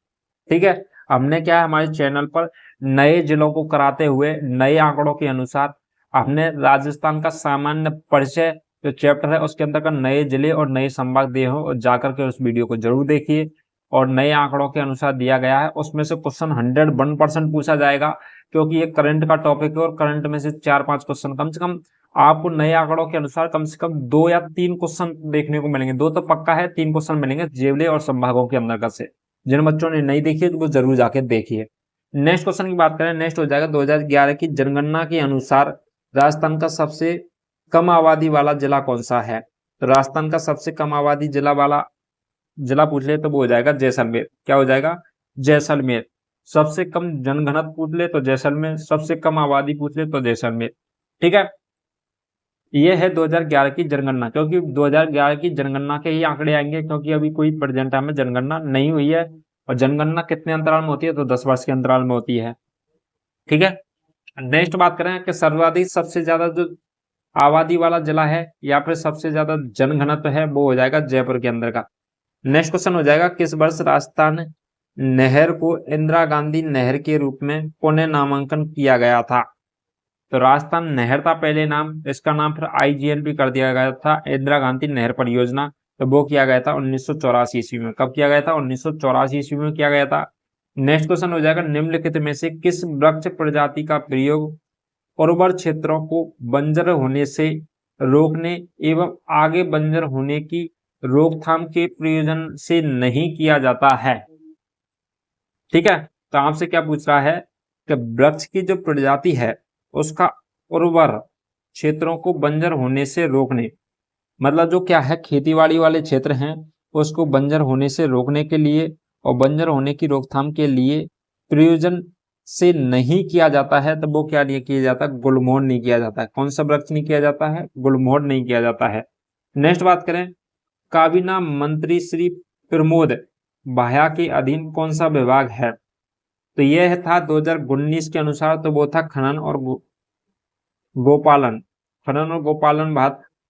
ठीक है। हमने क्या है, हमारे चैनल पर नए जिलों को कराते हुए नए आंकड़ों के अनुसार हमने राजस्थान का सामान्य परिचय जो चैप्टर है उसके अंतर्गत नए जिले और नए संभाग दिए हो, और जाकर के उस वीडियो को जरूर देखिए। और नए आंकड़ों के अनुसार दिया गया है, उसमें से क्वेश्चन 101% पूछा जाएगा, क्योंकि ये करंट का टॉपिक है। और करंट में से 4-5 क्वेश्चन कम से कम आपको नए आंकड़ों के अनुसार कम से कम 2 या 3 क्वेश्चन देखने को मिलेंगे। 2 तो पक्का है, 3 क्वेश्चन मिलेंगे जिले और संभागों के अंतर्गत से। जिन बच्चों ने नहीं देखी तो वो जरूर जाके देखिए। नेक्स्ट क्वेश्चन की बात करें, नेक्स्ट हो जाएगा 2011 की जनगणना के अनुसार राजस्थान का सबसे कम आबादी वाला जिला कौन सा है? तो राजस्थान का सबसे कम आबादी जिला पूछ ले तो वो हो जाएगा जैसलमेर। क्या हो जाएगा? जैसलमेर। सबसे कम जनघनत्व पूछ ले तो जैसलमेर, सबसे कम आबादी पूछ ले तो जैसलमेर। ठीक है। ये है 2011 की जनगणना, क्योंकि 2011 की जनगणना के ही आंकड़े आएंगे, क्योंकि अभी कोई प्रेजेंट टाइम में जनगणना नहीं हुई है। और जनगणना कितने अंतराल में होती है? तो 10 वर्ष के अंतराल में होती है। ठीक है। नेक्स्ट बात करें कि सर्वाधिक सबसे ज्यादा जो आबादी वाला जिला है या फिर सबसे ज्यादा जनघनत्व है, वो हो जाएगा जयपुर के अंदर का। नेक्स्ट क्वेश्चन हो जाएगा, किस वर्ष राजस्थान नहर को इंदिरा गांधी नहर के रूप में पुनः नामांकन किया गया था? तो राजस्थान नहर था पहले नाम, इसका नाम फिर IGNP कर दिया गया था, इंदिरा गांधी नहर परियोजना। तो वो किया गया था 1984 ईस्वी में। कब किया गया था? 1984 ईस्वी में किया गया था। नेक्स्ट क्वेश्चन हो जाएगा, निम्नलिखित में से किस वृक्ष प्रजाति का प्रयोग उर्वर क्षेत्रों को बंजर होने से रोकने एवं आगे बंजर होने की रोकथाम के प्रयोजन से नहीं किया जाता है? ठीक है। तो आपसे क्या पूछ रहा है कि वृक्ष की जो प्रजाति है उसका उर्वर क्षेत्रों को बंजर होने से रोकने, मतलब जो क्या है, खेतीबाड़ी वाले क्षेत्र हैं उसको बंजर होने से रोकने के लिए और बंजर होने की रोकथाम के लिए प्रयोजन से नहीं किया जाता है। तो वो क्या नहीं किया जाता? गुलमोहर नहीं किया जाता है। कौन सा वृक्ष नहीं किया जाता है? गुलमोहर नहीं किया जाता है। नेक्स्ट बात करें, काबीना मंत्री श्री प्रमोद भाया के अधीन कौन सा विभाग है? तो यह था 2019 के अनुसार, तो वो था खनन और गोपालन। खनन और गोपालन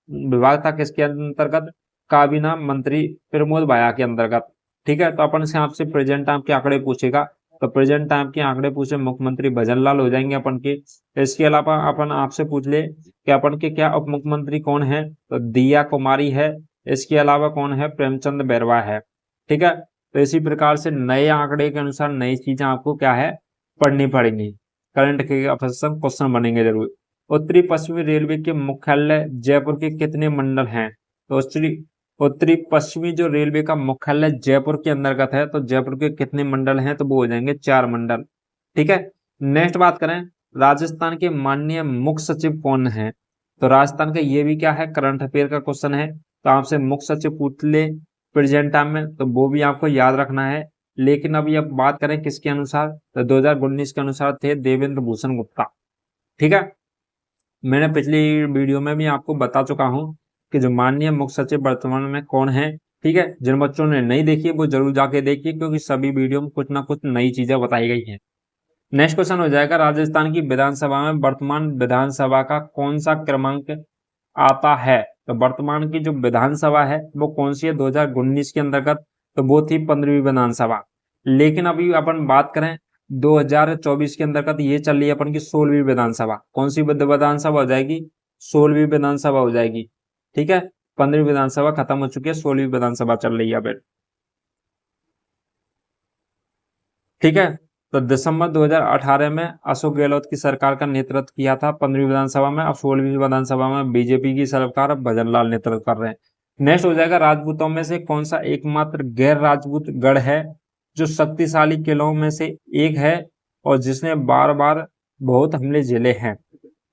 विभाग था किसके अंतर्गत? काबीना मंत्री प्रमोद भाया के अंतर्गत। ठीक है। तो अपन से आपसे प्रेजेंट टाइम के आंकड़े पूछेगा, तो प्रेजेंट टाइम के आंकड़े पूछे मुख्यमंत्री भजन लाल हो जाएंगे अपन के। इसके अलावा अपन आपसे पूछ ले कि अपन के क्या उप मुख्यमंत्री कौन है, तो दिया कुमारी है। इसके अलावा कौन है, प्रेमचंद बैरवा है। ठीक है, तो इसी प्रकार से नए आंकड़े के अनुसार नई चीजें आपको क्या है पढ़नी पड़ेंगी। करंट के क्वेश्चन बनेंगे जरूर। उत्तरी पश्चिमी रेलवे के मुख्यालय जयपुर के कितने मंडल हैं, तो उत्तरी पश्चिमी जो रेलवे का मुख्यालय जयपुर के अंतर्गत है, तो जयपुर के कितने मंडल हैं, तो वो हो जाएंगे 4 मंडल। ठीक है, नेक्स्ट बात करें, राजस्थान के माननीय मुख्य सचिव कौन है, तो राजस्थान का ये भी क्या है करंट अफेयर का क्वेश्चन है। तो आपसे मुख्य सचिव पूछ ले प्रेजेंट टाइम में, तो वो भी आपको याद रखना है। लेकिन अभी अब बात करें किसके अनुसार, तो 2019 के अनुसार थे देवेंद्र भूषण गुप्ता। ठीक है, मैंने पिछली वीडियो में भी आपको बता चुका हूं कि जो माननीय मुख्य सचिव वर्तमान में कौन है। ठीक है, जिन बच्चों ने नहीं देखी वो जरूर जाके देखिए, क्योंकि सभी वीडियो में कुछ ना कुछ नई चीजें बताई गई हैं। नेक्स्ट क्वेश्चन हो जाएगा, राजस्थान की विधानसभा में वर्तमान विधानसभा का कौन सा क्रमांक आता है, तो वर्तमान की जो विधानसभा है वो कौन सी है 2019 के अंतर्गत, तो वो थी 15वीं विधानसभा। लेकिन अभी अपन बात करें 2024 के अंतर्गत ये चल रही है अपन की 16वीं विधानसभा। कौन सी विधानसभा हो जाएगी, 16वीं विधानसभा हो जाएगी। ठीक है, 15वीं विधानसभा खत्म हो चुकी है, 16वीं विधानसभा चल रही है अभी। ठीक है, तो दिसंबर 2018 में अशोक गहलोत की सरकार का नेतृत्व किया था 15वीं विधानसभा में। अब 16वीं विधानसभा में बीजेपी की सरकार भजन लाल नेतृत्व कर रहे हैं। नेक्स्ट हो जाएगा, राजपूतों में से कौन सा एकमात्र गैर राजपूत गढ़ है जो शक्तिशाली किलों में से एक है और जिसने बार बार बहुत हमले झेले हैं,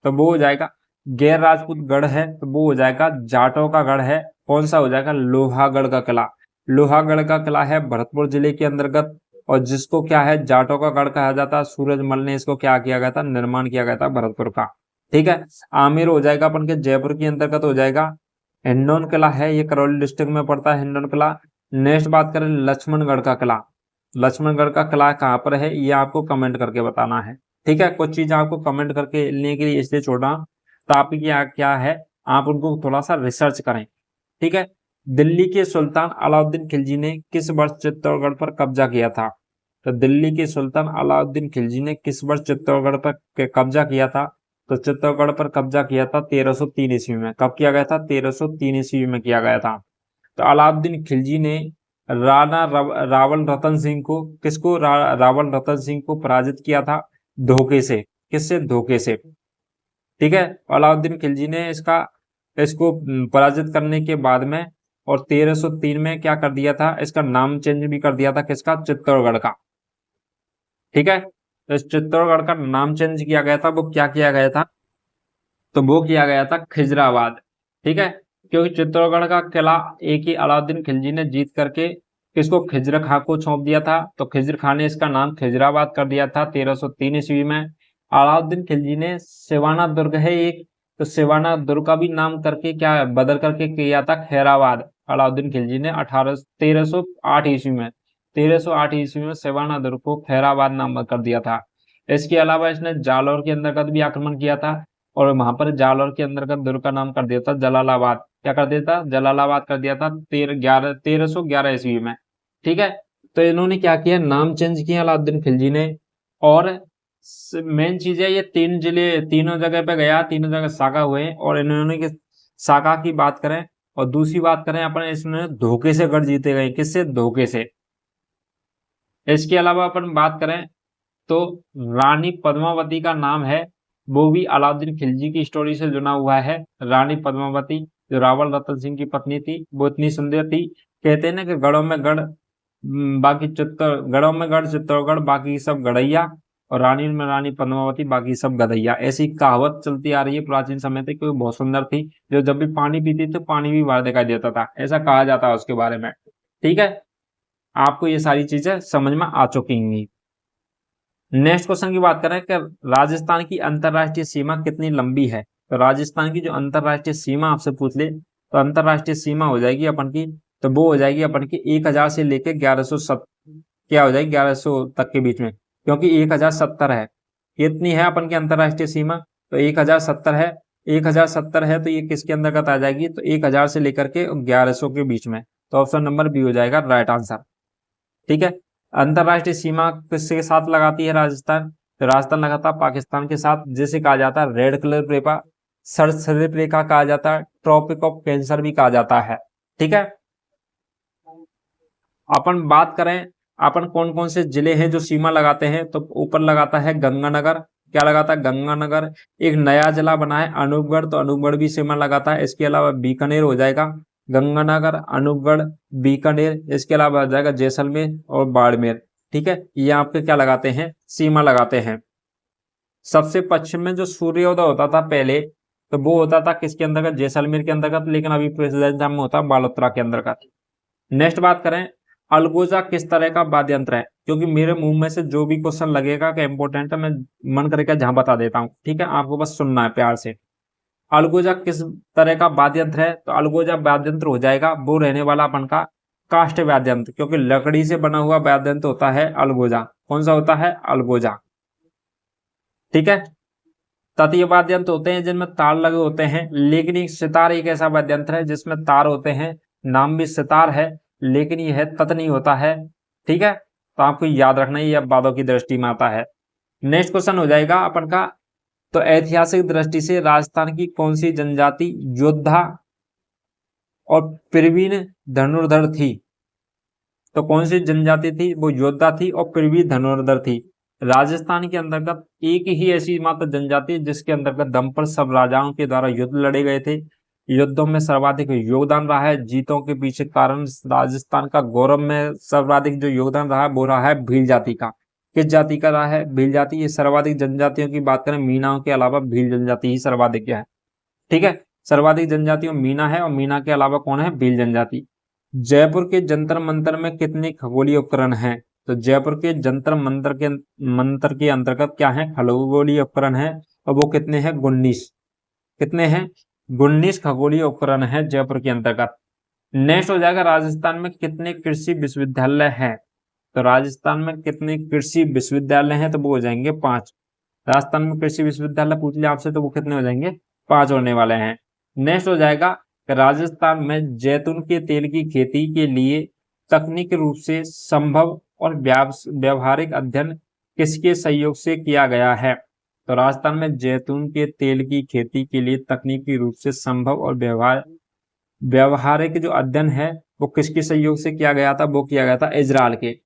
तो वो हो जाएगा गैर राजपूत गढ़ है, तो वो हो जाएगा जाटों का गढ़ है। कौन सा हो जाएगा, लोहागढ़ का किला। लोहागढ़ का किला है भरतपुर जिले के अंतर्गत, और जिसको क्या है जाटों का गढ़ कहा जाता है। सूरजमल ने इसको क्या किया गया था, निर्माण किया गया था भरतपुर का। ठीक है, आमेर हो जाएगा अपन के जयपुर के अंतर्गत हो जाएगा। हिंडौन किला है, ये करौली डिस्ट्रिक्ट में पड़ता है हिंडौन किला। नेक्स्ट बात करें लक्ष्मणगढ़ का किला। लक्ष्मणगढ़ का किला कहाँ पर है, ये आपको कमेंट करके बताना है। ठीक है, कुछ चीज आपको कमेंट करके लेने के लिए इसलिए छोड़ रहा हूं, तो आप क्या है आप उनको थोड़ा सा रिसर्च करें। ठीक है, दिल्ली के सुल्तान अलाउद्दीन खिलजी ने किस वर्ष चित्तौड़गढ़ पर कब्जा किया था, तो दिल्ली के सुल्तान अलाउद्दीन खिलजी ने किस वर्ष चित्तौड़गढ़ पर कब्जा किया था, तो चित्तौड़गढ़ पर कब्जा किया था 1303 ईस्वी में। कब किया गया था, 1303 ईस्वी में किया गया था। तो अलाउद्दीन खिलजी ने राणा रावल रतन सिंह को रावल रतन सिंह को पराजित किया था धोखे से। किससे, धोखे से। ठीक है, अलाउद्दीन खिलजी ने इसको पराजित करने के बाद में और 1303 में क्या कर दिया था, इसका नाम चेंज भी कर दिया था, किसका, चित्तौड़गढ़ का। ठीक है, तो इस चित्तौड़गढ़ का नाम चेंज किया गया था, वो क्या किया गया था, तो वो किया गया था खिजराबाद। ठीक है, क्योंकि चित्तौड़गढ़ का किला एक ही अलाउद्दीन खिलजी ने जीत करके किसको, खिजर खां को सौंप दिया था। तो खिजर खां ने इसका नाम खिजराबाद कर दिया था 1303 ईस्वी में। अलाउद्दीन खिलजी ने सिवाना दुर्ग है एक, तो सिवाना दुर्ग का भी नाम करके क्या बदल करके किया था खैराबाद। अलाउद्दीन खिलजी ने 1308 ईस्वी में 1308 ईस्वी में सिवाना दुर्ग को खैराबाद नाम कर दिया था। इसके अलावा इसने जालौर के अंतर्गत भी आक्रमण किया था, और वहां पर जालौर के अंतर्गत दुर्ग का नाम कर दिया था जलालाबाद। क्या कर दिया था, जलालाबाद कर दिया था 1311 ईस्वी में। ठीक है, तो इन्होंने क्या किया, नाम चेंज किया अलाउद्दीन खिलजी ने। और मेन चीज है, ये तीनों जगह पे गया, तीनों जगह साका हुए, और इन्होंने साका की बात करें और दूसरी बात करें अपन, इसने धोखे से गढ़ जीते गए। किससे, धोखे से। इसके अलावा अपन बात करें तो रानी पद्मावती का नाम है, वो भी अलाउद्दीन खिलजी की स्टोरी से जुड़ा हुआ है। रानी पद्मावती जो रावल रतन सिंह की पत्नी थी, वो इतनी सुंदर थी, कहते हैं ना कि गढ़ों में गढ़ चित्तौड़गढ़ बाकी सब गढ़ैया, और रानी में रानी पद्मावती बाकी सब गधैया। ऐसी कहावत चलती आ रही है प्राचीन समय से, क्योंकि बहुत सुंदर थी, जो जब भी पानी पीती थी तो पानी भी बाहर दिखाई देता था, ऐसा कहा जाता है उसके बारे में। ठीक है, आपको ये सारी चीजें समझ में आ चुकी होंगी। नेक्स्ट क्वेश्चन की बात करें कि राजस्थान की अंतरराष्ट्रीय सीमा कितनी लंबी है, तो राजस्थान की जो अंतरराष्ट्रीय सीमा आपसे पूछ ले, तो अंतरराष्ट्रीय सीमा हो जाएगी अपन की, तो वो हो जाएगी अपन की 1000 से लेके 1100 क्या हो जाएगी 1100 तक के बीच में, क्योंकि 1070 है, इतनी है अपन की अंतरराष्ट्रीय सीमा। तो 1070 है, 1070 है, तो ये किसके अंतर्गत आ जाएगी, तो 1000 से लेकर के 1100 के बीच में। तो ऑप्शन नंबर बी हो जाएगा राइट आंसर। ठीक है, अंतरराष्ट्रीय सीमा किसके साथ लगाती है राजस्थान? तो राजस्थान लगाता है पाकिस्तान के साथ, जिसे कहा जाता है रेड कलर रेखा, सरित रेखा कहा जाता है, ट्रॉपिक ऑफ कैंसर भी कहा जाता है। ठीक है, अपन बात करें अपन कौन कौन से जिले हैं जो सीमा लगाते हैं, तो ऊपर लगाता है गंगानगर। क्या लगाता है? गंगानगर। एक नया जिला बना है अनूपगढ़, तो अनूपगढ़ भी सीमा लगाता है। इसके अलावा बीकानेर हो जाएगा, गंगानगर, अनूपगढ़, बीकानेर। इसके अलावा हो जाएगा जैसलमेर और बाड़मेर। ठीक है, ये आपके क्या लगाते हैं? सीमा लगाते हैं। सबसे पश्चिम में जो सूर्योदय होता था पहले, तो वो होता था किसके अंतर्गत? जैसलमेर के अंतर्गत, लेकिन अभी प्रेसिडेंट में होता है बालोतरा के अंतर्गत। नेक्स्ट बात करें, अलगोजा किस तरह का वाद्य यंत्र है? क्योंकि मेरे मुंह में से जो भी क्वेश्चन लगेगा कि इंपॉर्टेंट है, मैं मन करके जहां बता देता हूँ। ठीक है, आपको बस सुनना है प्यार से। अलगोजा किस तरह का वाद्य यंत्र है? तो अलगोजा वाद्य यंत्र हो जाएगा वो रहने वाला अपन का काष्ठ वाद्य यंत्र, क्योंकि लकड़ी से बना हुआ वाद्य यंत्र होता है अलगोजा। कौन सा होता है? अलगोजा। ठीक है, तटीय वाद्य यंत्र होते हैं जिनमें तार लगे होते हैं, लेकिन एक सितार एक ऐसा वाद्य यंत्र है जिसमें तार होते हैं, नाम भी सितार है, लेकिन यह तत नहीं होता है। ठीक है, तो आपको याद रखना है, यह वादों की दृष्टि में आता है। नेक्स्ट क्वेश्चन हो जाएगा अपन का, तो ऐतिहासिक दृष्टि से राजस्थान की कौन सी जनजाति योद्धा और प्रवीण धनुर्धर थी? तो कौन सी जनजाति थी? वो योद्धा थी और प्रवीण धनुर्धर थी। राजस्थान के अंतर्गत एक ही ऐसी मात्र जनजाति है जिसके अंतर्गत दम पर सब राजाओं के द्वारा युद्ध लड़े गए थे, युद्धों में सर्वाधिक योगदान रहा है। जीतों के पीछे कारण राजस्थान का गौरव में सर्वाधिक जो योगदान रहा है वो रहा है भील जाति का। किस जाति का रहा है? भील जाति। ये सर्वाधिक जनजातियों की बात करें, मीनाओं के अलावा भील जनजाति ही सर्वाधिक है। ठीक है, सर्वाधिक जनजातियों मीना है, और मीना के अलावा कौन है? भील जनजाति। जयपुर के जंतर मंतर में कितने खगोलीय उपकरण हैं? तो जयपुर के जंतर मंतर के अंतर्गत क्या है? खगोलीय उपकरण है, और वो कितने हैं? 19। कितने हैं? 19 खगोलीय उपकरण है जयपुर के अंतर्गत। नेक्स्ट हो जाएगा, राजस्थान में कितने कृषि विश्वविद्यालय हैं? तो राजस्थान में कितने कृषि विश्वविद्यालय हैं? तो वो हो जाएंगे 5। राजस्थान में कृषि विश्वविद्यालय पूछ लिया आपसे, तो वो कितने हो जाएंगे? 5 होने वाले हैं। नेक्स्ट हो जाएगा, राजस्थान में जैतून के तेल की खेती के लिए तकनीकी रूप से संभव और व्यावहारिक अध्ययन किसके सहयोग से किया गया है? तो राजस्थान में जैतून के तेल की खेती के लिए तकनीकी रूप से संभव और व्यवहारिक जो अध्ययन है वो किसके सहयोग से किया गया था? वो किया गया था इजराइल के।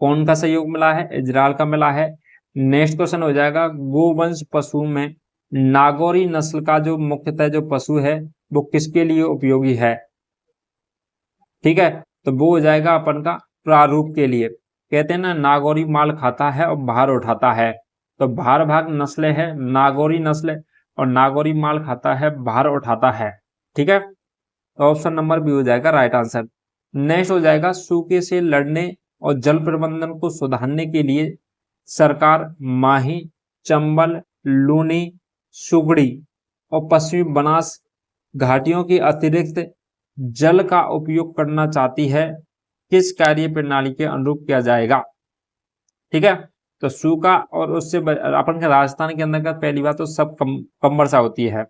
कौन का सहयोग मिला है? इजराइल का मिला है। नेक्स्ट क्वेश्चन हो जाएगा, गोवंश पशु में नागौरी नस्ल का जो मुख्यतः जो पशु है वो किसके लिए उपयोगी है? ठीक है, तो वो हो जाएगा अपन का प्रारूप के लिए। कहते हैं ना, नागौरी माल खाता है और भार उठाता है, तो भार भाग नस्लें है नागौरी नस्ल, और नागौरी माल खाता है भार उठाता है। ठीक है, तो ऑप्शन नंबर बी हो जाएगा राइट आंसर। नेक्स्ट हो जाएगा, सूखे से लड़ने और जल प्रबंधन को सुधारने के लिए सरकार माही, चंबल, लूनी, सुगड़ी और पश्चिमी बनास घाटियों के अतिरिक्त जल का उपयोग करना चाहती है, किस कार्य प्रणाली के अनुरूप किया जाएगा? ठीक है, तो सूखा और उससे अपन के राजस्थान के अंदर का पहली बात तो सब कम वर्षा होती है,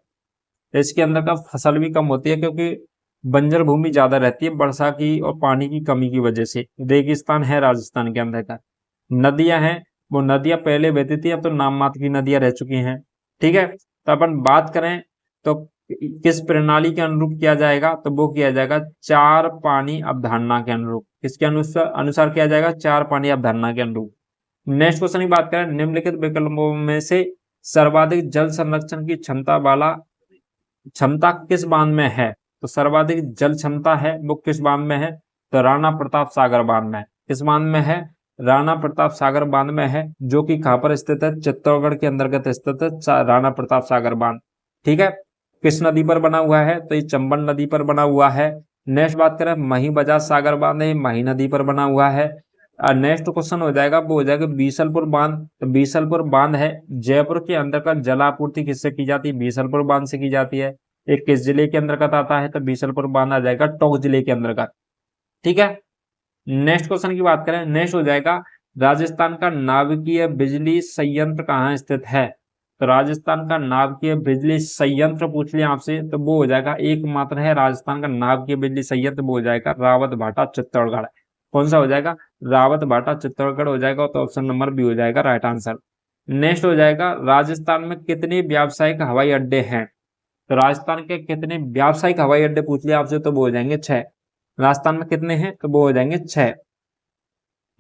इसके अंदर का फसल भी कम होती है क्योंकि बंजर भूमि ज्यादा रहती है वर्षा की और पानी की कमी की वजह से। रेगिस्तान है राजस्थान के अंदर का। नदियां हैं, वो नदियां पहले बहती थी, अब तो नाम मात्र की नदियां रह चुकी हैं। ठीक है, तो अपन बात करें तो किस प्रणाली के अनुरूप किया जाएगा? तो वो किया जाएगा चार पानी अवधारणा के अनुरूप। किसके अनुसार किया जाएगा? चार पानी अवधारणा के अनुरूप। नेक्स्ट क्वेश्चन की बात करें, निम्नलिखित विकल्पों में से सर्वाधिक जल संरक्षण की क्षमता किस बांध में है? तो सर्वाधिक जल क्षमता है वो किस बांध में है? तो राणा प्रताप सागर बांध में। किस बांध में है? राणा प्रताप सागर बांध में है, जो कि कहां पर स्थित है? चित्तौड़गढ़ के अंतर्गत स्थित है राणा प्रताप सागर बांध। ठीक है, किस नदी पर बना हुआ है? तो ये चंबल नदी पर बना हुआ है। नेक्स्ट बात करें, मही बजाज सागर बांध है, मही नदी पर बना हुआ है। नेक्स्ट क्वेश्चन हो जाएगा वो हो जाएगा बीसलपुर बांध। तो बीसलपुर बांध है जयपुर के अंतर्गत जलापूर्ति किससे की जाती है? बीसलपुर बांध से की जाती है। एक किस जिले के अंतर्गत आता है? तो बीसलपुर बांध आ जाएगा टोंक जिले के अंतर्गत। ठीक है, नेक्स्ट क्वेश्चन की बात करें, नेक्स्ट हो जाएगा राजस्थान का नाभिकीय बिजली संयंत्र कहाँ स्थित है? तो राजस्थान का नाभिकीय बिजली संयंत्र पूछ लिया आपसे, तो वो हो जाएगा एकमात्र है राजस्थान का नाभिकीय बिजली संयंत्र, वो हो जाएगा रावत भाटा चित्तौड़गढ़। कौन सा हो जाएगा, रावत भाटा चित्तौड़गढ़ हो जाएगा, तो ऑप्शन नंबर बी हो जाएगा राइट आंसर। नेक्स्ट हो जाएगा, राजस्थान में कितने व्यावसायिक हवाई अड्डे हैं? तो राजस्थान के कितने व्यावसायिक हवाई अड्डे पूछ लिया आपसे, तो वो हो जाएंगे 6। राजस्थान में कितने हैं, तो वो हो जाएंगे 6।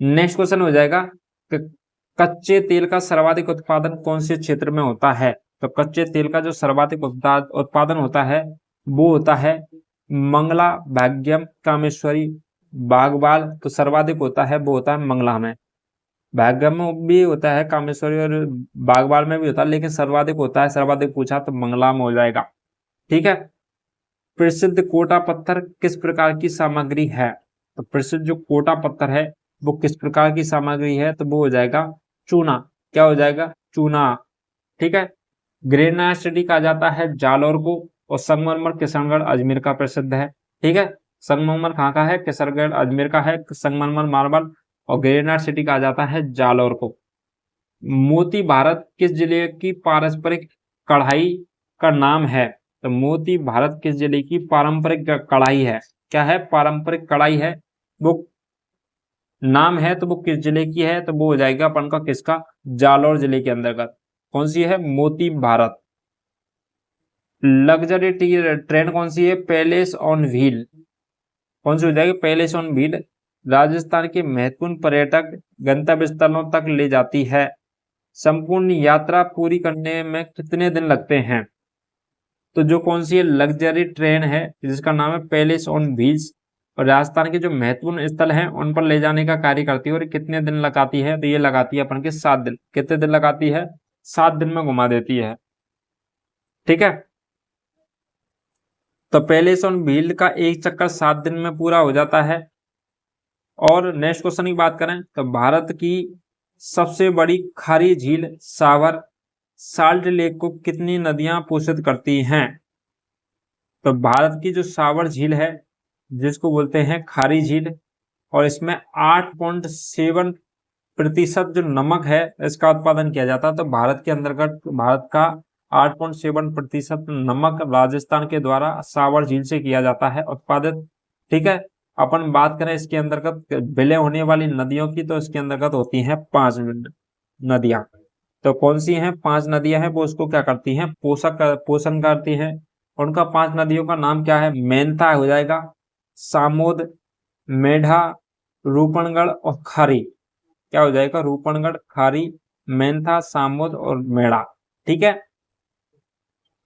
नेक्स्ट क्वेश्चन हो जाएगा कि कच्चे तेल का सर्वाधिक उत्पादन कौन से क्षेत्र में होता है? तो कच्चे तेल का जो सर्वाधिक उत्पादन होता है वो होता है मंगला, भाग्यम, कामेश्वरी, बागबाल। तो सर्वाधिक होता है वो होता है मंगला में। भाग्यम में भी होता है, कामेश्वरी और बागबाल में भी होता है, लेकिन सर्वाधिक होता है, सर्वाधिक पूछा तो मंगला में हो जाएगा। ठीक है। प्रसिद्ध कोटा पत्थर किस प्रकार की सामग्री है? तो प्रसिद्ध जो कोटा पत्थर है वो किस प्रकार की सामग्री है? तो वो हो जाएगा चूना। क्या हो जाएगा, चूना। ठीक है। ग्रेनाइट सिटी कहा जाता है जालौर को, और संगमरमर किशनगढ़ अजमेर का प्रसिद्ध है। ठीक है। संगमरमर कहाँ का है, किशनगढ़ अजमेर का है संगमरमर मार्बल, और ग्रेनाइट सिटी कहा जाता है जालौर को। मोती भारत किस जिले की पारंपरिक कढ़ाई का नाम है? तो मोती भारत किस जिले की पारंपरिक कढ़ाई है? क्या है, पारंपरिक कढ़ाई है, वो नाम है, तो वो किस जिले की है? तो वो हो जाएगा अपन का किसका, जालौर जिले के अंतर्गत। कौन सी है, मोती भारत। लग्जरी ट्रेन कौन सी है, पैलेस ऑन व्हील। कौन सी हो जाएगी, पैलेस ऑन व्हील। राजस्थान के महत्वपूर्ण पर्यटक गंतव्य स्थलों तक ले जाती है। संपूर्ण यात्रा पूरी करने में कितने दिन लगते हैं? तो जो कौन सी लग्जरी ट्रेन है जिसका नाम है पैलेस ऑन व्हील्स, और राजस्थान के जो महत्वपूर्ण स्थल हैं उन पर ले जाने का कार्य करती है, और कितने दिन लगाती है? तो ये लगाती है अपन के 7 दिन। कितने दिन लगाती है, 7 दिन में घुमा देती है। ठीक है। तो पैलेस ऑन व्हील का एक चक्कर 7 दिन में पूरा हो जाता है। और नेक्स्ट क्वेश्चन की बात करें तो भारत की सबसे बड़ी खारी झील सावर साल्ट लेक को कितनी नदियां पोषित करती हैं? तो भारत की जो सावर झील है जिसको बोलते हैं खारी झील, और इसमें 8.7% जो नमक है इसका उत्पादन किया जाता है। तो भारत के अंतर्गत भारत का 8.7% नमक राजस्थान के द्वारा सावर झील से किया जाता है उत्पादित। ठीक है। अपन बात करें इसके अंतर्गत विलय होने वाली नदियों की, तो इसके अंतर्गत होती हैं 5 नदियां। तो कौन सी हैं 5 नदियां हैं, वो उसको क्या करती हैं, पोषण करती हैं। उनका 5 नदियों का नाम क्या है, मेंथा हो जाएगा, सामोद, मेढा, रूपनगढ़ और खारी। क्या हो जाएगा, रूपनगढ़, खारी, मेंथा, सामोद और मेढा। ठीक है।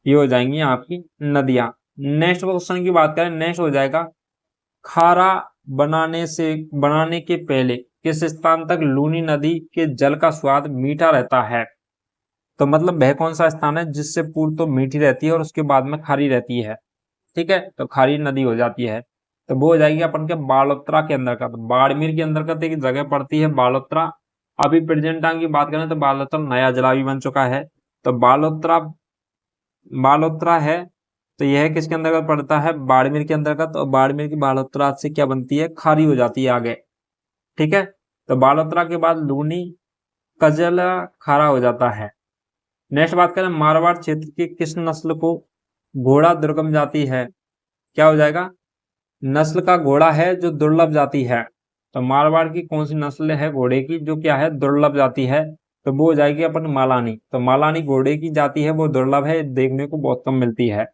ये हो जाएंगी आपकी नदियां। नेक्स्ट क्वेश्चन की बात करें, नेक्स्ट हो जाएगा खारा बनाने के पहले किस स्थान तक लूनी नदी के जल का स्वाद मीठा रहता है? तो मतलब वह कौन सा स्थान है जिससे पूर्व तो मीठी रहती है और उसके बाद में खारी रहती है? ठीक है। तो खारी नदी हो जाती है। तो वो हो जाएगी अपन के बालोतरा के अंतर्गत, बाड़मेर के अंतर्गत एक जगह पड़ती है बालोतरा। अभी प्रेजेंट टाइम की बात करें तो बालोतरा नया जिला भी बन चुका है। तो बालोतरा बालोतरा है, तो यह किसके अंतर्गत पड़ता है, बाड़मेर के अंतर्गत, और बाड़मेर की बालोतरा से क्या बनती है, खारी हो जाती है आगे। ठीक है। तो बालोतरा के बाद लूनी, कजला, खारा हो जाता है। नेक्स्ट बात करें, मारवाड़ क्षेत्र की किस नस्ल को घोड़ा दुर्गम जाति है? क्या हो जाएगा, नस्ल का घोड़ा है जो दुर्लभ जाति है। तो मारवाड़ की कौन सी नस्ल है घोड़े की जो क्या है, दुर्लभ जाति है? तो वो हो जाएगी अपन मालानी। तो मालानी घोड़े की जाति है, वो दुर्लभ है, देखने को बहुत कम मिलती है।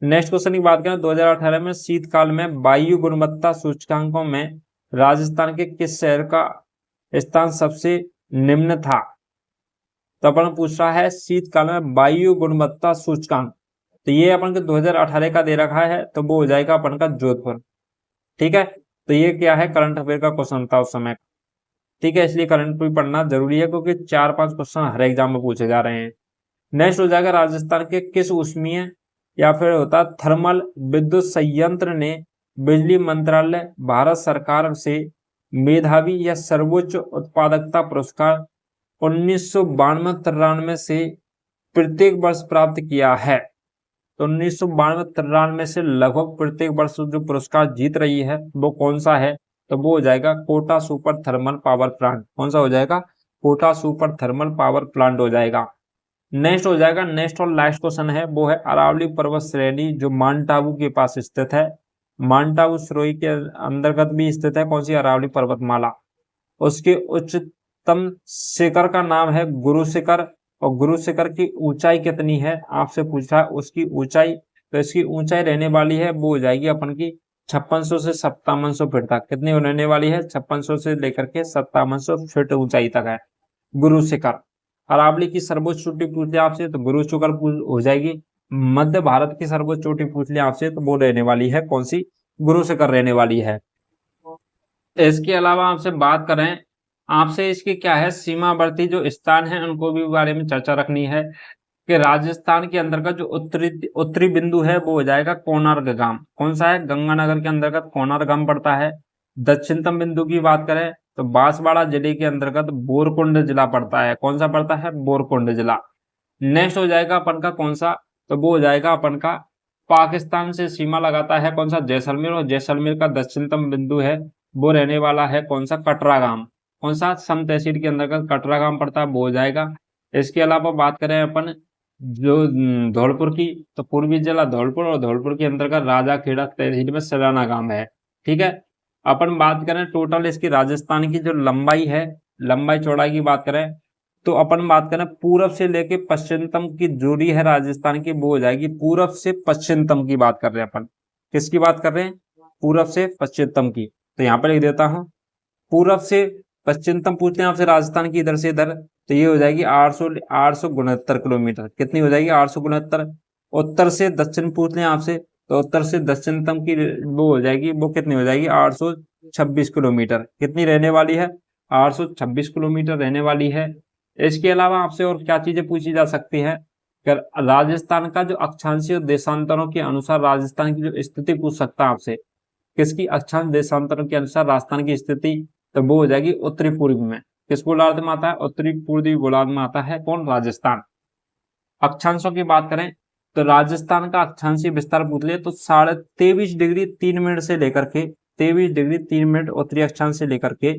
नेक्स्ट क्वेश्चन की बात करें, 2018 में शीतकाल में वायु गुणवत्ता सूचकांकों में राजस्थान के किस शहर का स्थान सबसे निम्न था? तो अपन पूछ रहा है शीतकाल में वायु गुणवत्ता सूचकांक, तो ये अपन के 2018 का दे रखा है, तो वो हो जाएगा अपन का जोधपुर। ठीक है। तो ये क्या है, करंट अफेयर का क्वेश्चन था उस समय। ठीक है, इसलिए करंट भी पढ़ना जरूरी है क्योंकि 4-5 क्वेश्चन हर एग्जाम में पूछे जा रहे हैं। नेक्स्ट हो जाएगा, राजस्थान के किस ऊष्मीय या फिर होता थर्मल विद्युत संयंत्र ने बिजली मंत्रालय भारत सरकार से मेधावी या सर्वोच्च उत्पादकता पुरस्कार 1992-93 से प्रत्येक वर्ष प्राप्त किया है? तो 1992-93 से लगभग प्रत्येक वर्ष जो पुरस्कार जीत रही है वो कौन सा है? तो वो हो जाएगा Kota super thermal power plant. कौन सा हो जाएगा, Kota super thermal power plant हो जाएगा। नेक्स्ट हो जाएगा, नेक्स्ट और लास्ट क्वेश्चन है वो है अरावली पर्वत श्रेणी जो माउंट आबू के पास स्थित है, माउंट सुरोई के अंतर्गत भी स्थित है कौन सी अरावली पर्वतमाला। उसके उच्चतम शिखर का नाम है गुरु शिखर, और गुरु शिखर की ऊंचाई कितनी है आपसे पूछा उसकी ऊंचाई, तो इसकी ऊंचाई रहने वाली है वो हो जाएगी अपन की 5600 से 5700 फीट तक। कितनी रहने वाली है 5600 से लेकर के 5700 फीट ऊंचाई तक है गुरु शिखर। अरावली की सर्वोच्च चोटी पूछ लिया आपसे तो गुरु शिखर हो जाएगी। मध्य भारत की सर्वोच्च चोटी पूछ लिया आपसे तो वो रहने वाली है कौन सी, गुरु शिखर रहने वाली है। इसके अलावा आपसे बात करें, आपसे इसकी क्या है सीमावर्ती जो स्थान है उनको भी बारे में चर्चा रखनी है कि राजस्थान के अंतर्गत जो उत्तरी उत्तरी बिंदु है वो हो जाएगा कोणार्क गांव। कौन सा है, गंगानगर के अंतर्गत कोणार्क गांव पड़ता है। दक्षिणतम बिंदु की बात करें तो बांसवाड़ा जिले के अंतर्गत बोरकुंड जिला पड़ता है। कौन सा पड़ता है, बोरकुंड जिला। नेक्स्ट हो जाएगा अपन का कौन सा, तो वो हो जाएगा अपन का पाकिस्तान से सीमा लगाता है कौन सा, जैसलमेर, और जैसलमेर का दक्षिणतम बिंदु है वो रहने वाला है कौन सा, कटरा गांव। कौन सा, सम तहसील के अंतर्गत कटरा गांव पड़ता है वो हो जाएगा। इसके अलावा बात करें अपन जो धौलपुर की, तो पूर्वी जिला धौलपुर, और धौलपुर के अंतर्गत राजा खेड़ा तहसील में सराना गांव है। ठीक है, अपन बात करें टोटल इसकी राजस्थान की जो लंबाई है, लंबाई चौड़ाई की बात करें तो अपन बात करें पूरब से लेके पश्चिमतम की दूरी है राजस्थान की वो हो जाएगी, पूरब से पश्चिमतम की बात कर रहे हैं अपन। किसकी बात कर रहे हैं, पूरब से पश्चिमतम की। तो यहाँ पर लिख देता हूं पूरब से पश्चिमतम पूछते हैं आपसे राजस्थान की इधर से इधर, तो ये हो जाएगी 869 किलोमीटर। कितनी हो जाएगी, 869। उत्तर से दक्षिण पूछ लें आपसे तो उत्तर से दक्षिणतम की वो हो जाएगी, वो कितनी हो जाएगी 826 किलोमीटर। कितनी रहने वाली है, 826 किलोमीटर रहने वाली है। इसके अलावा आपसे और क्या चीजें पूछी जा सकती है, राजस्थान का जो अक्षांशीय देशांतरों के अनुसार राजस्थान की जो स्थिति पूछ सकता है आपसे। किसकी, अक्षांश देशांतरों के अनुसार राजस्थान की स्थिति, तो वो हो जाएगी उत्तरी पूर्व में। किस गोलार्ध में आता है, उत्तरी पूर्वी गोलार्ध में आता है कौन, राजस्थान। अक्षांशों की बात करें तो राजस्थान का अक्षांशीय विस्तार पूछ ले तो 23.5 डिग्री 3 मिनट से लेकर के 23 डिग्री 3 मिनट उत्तरी अक्षांश से लेकर के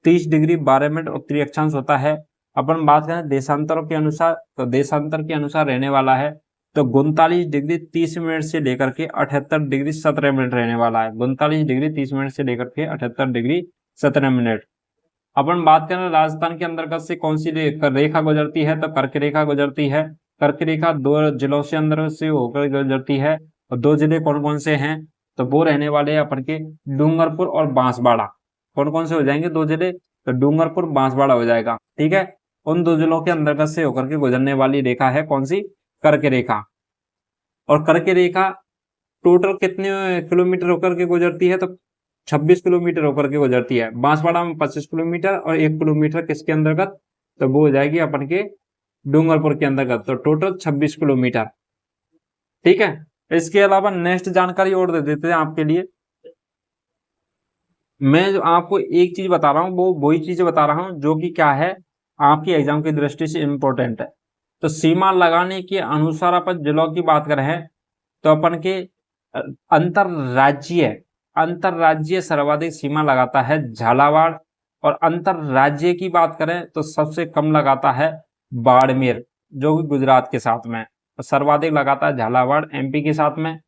30 डिग्री 12 मिनट उत्तरी अक्षांश होता है। अपन बात करें देशांतरों के अनुसार तो देशांतर के अनुसार रहने वाला है तो 39 डिग्री 30 मिनट से लेकर के 78 डिग्री 17 मिनट रहने वाला है। 39 डिग्री 30 मिनट से लेकर के 78 डिग्री 17 मिनट। अपन बात करें राजस्थान के अंतर्गत से कौन सी रेखा गुजरती है, तो कर्क रेखा गुजरती है। कर्क रेखा 2 जिलों से अंदर से होकर गुजरती है, और 2 जिले कौन कौन से हैं, तो वो रहने वाले हैं अपन के डूंगरपुर और बांसवाड़ा। कौन कौन से हो जाएंगे 2 जिले, तो डूंगरपुर बांसवाड़ा हो जाएगा। ठीक है, उन 2 जिलों के अंतर्गत से होकर के गुजरने वाली रेखा है कौन सी, कर्क रेखा। और कर्क रेखा टोटल कितने किलोमीटर होकर के गुजरती है, तो 26 किलोमीटर होकर के गुजरती है। बांसवाड़ा में 25 किलोमीटर और 1 किलोमीटर किसके अंतर्गत, तो वो हो जाएगी अपन के डूंगरपुर के अंतर्गत, तो टोटल 26 किलोमीटर। ठीक है, इसके अलावा नेक्स्ट जानकारी और दे देते हैं आपके लिए। मैं जो आपको एक चीज बता रहा हूँ वो वही चीजें बता रहा हूँ जो कि क्या है आपकी एग्जाम की दृष्टि से इंपॉर्टेंट है। तो सीमा लगाने के अनुसार अपन जिलों की बात करें तो अपन के अंतरराज्यीय अंतरराज्यीय सर्वाधिक सीमा लगाता है झालावाड़, और अंतरराज्यीय की बात करें तो सबसे कम लगाता है बाड़मेर जो कि गुजरात के साथ में, और सर्वाधिक लगाता है झालावाड़ एमपी के साथ में।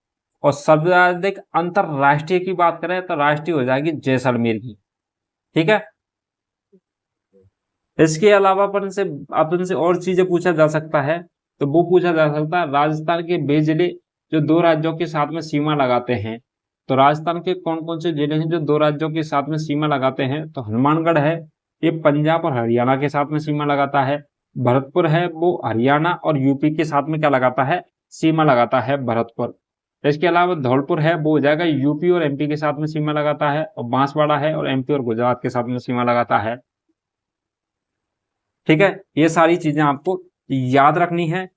और सर्वाधिक अंतरराष्ट्रीय की बात करें तो राष्ट्रीय हो जाएगी जैसलमेर की। ठीक है, इसके अलावा अपन से और चीजें पूछा जा सकता है, तो वो पूछा जा सकता है राजस्थान के वे जिले जो 2 राज्यों के साथ में सीमा लगाते हैं। तो राजस्थान के कौन कौन से जिले हैं जो 2 राज्यों के साथ में सीमा लगाते हैं, तो हनुमानगढ़ है, ये पंजाब और हरियाणा के साथ में सीमा लगाता है। भरतपुर है, वो हरियाणा और यूपी के साथ में क्या लगाता है, सीमा लगाता है भरतपुर। इसके अलावा धौलपुर है, वो हो जाएगा यूपी और एमपी के साथ में सीमा लगाता है, और बांसवाड़ा है और एमपी और गुजरात के साथ में सीमा लगाता है। ठीक है, ये सारी चीजें आपको याद रखनी है।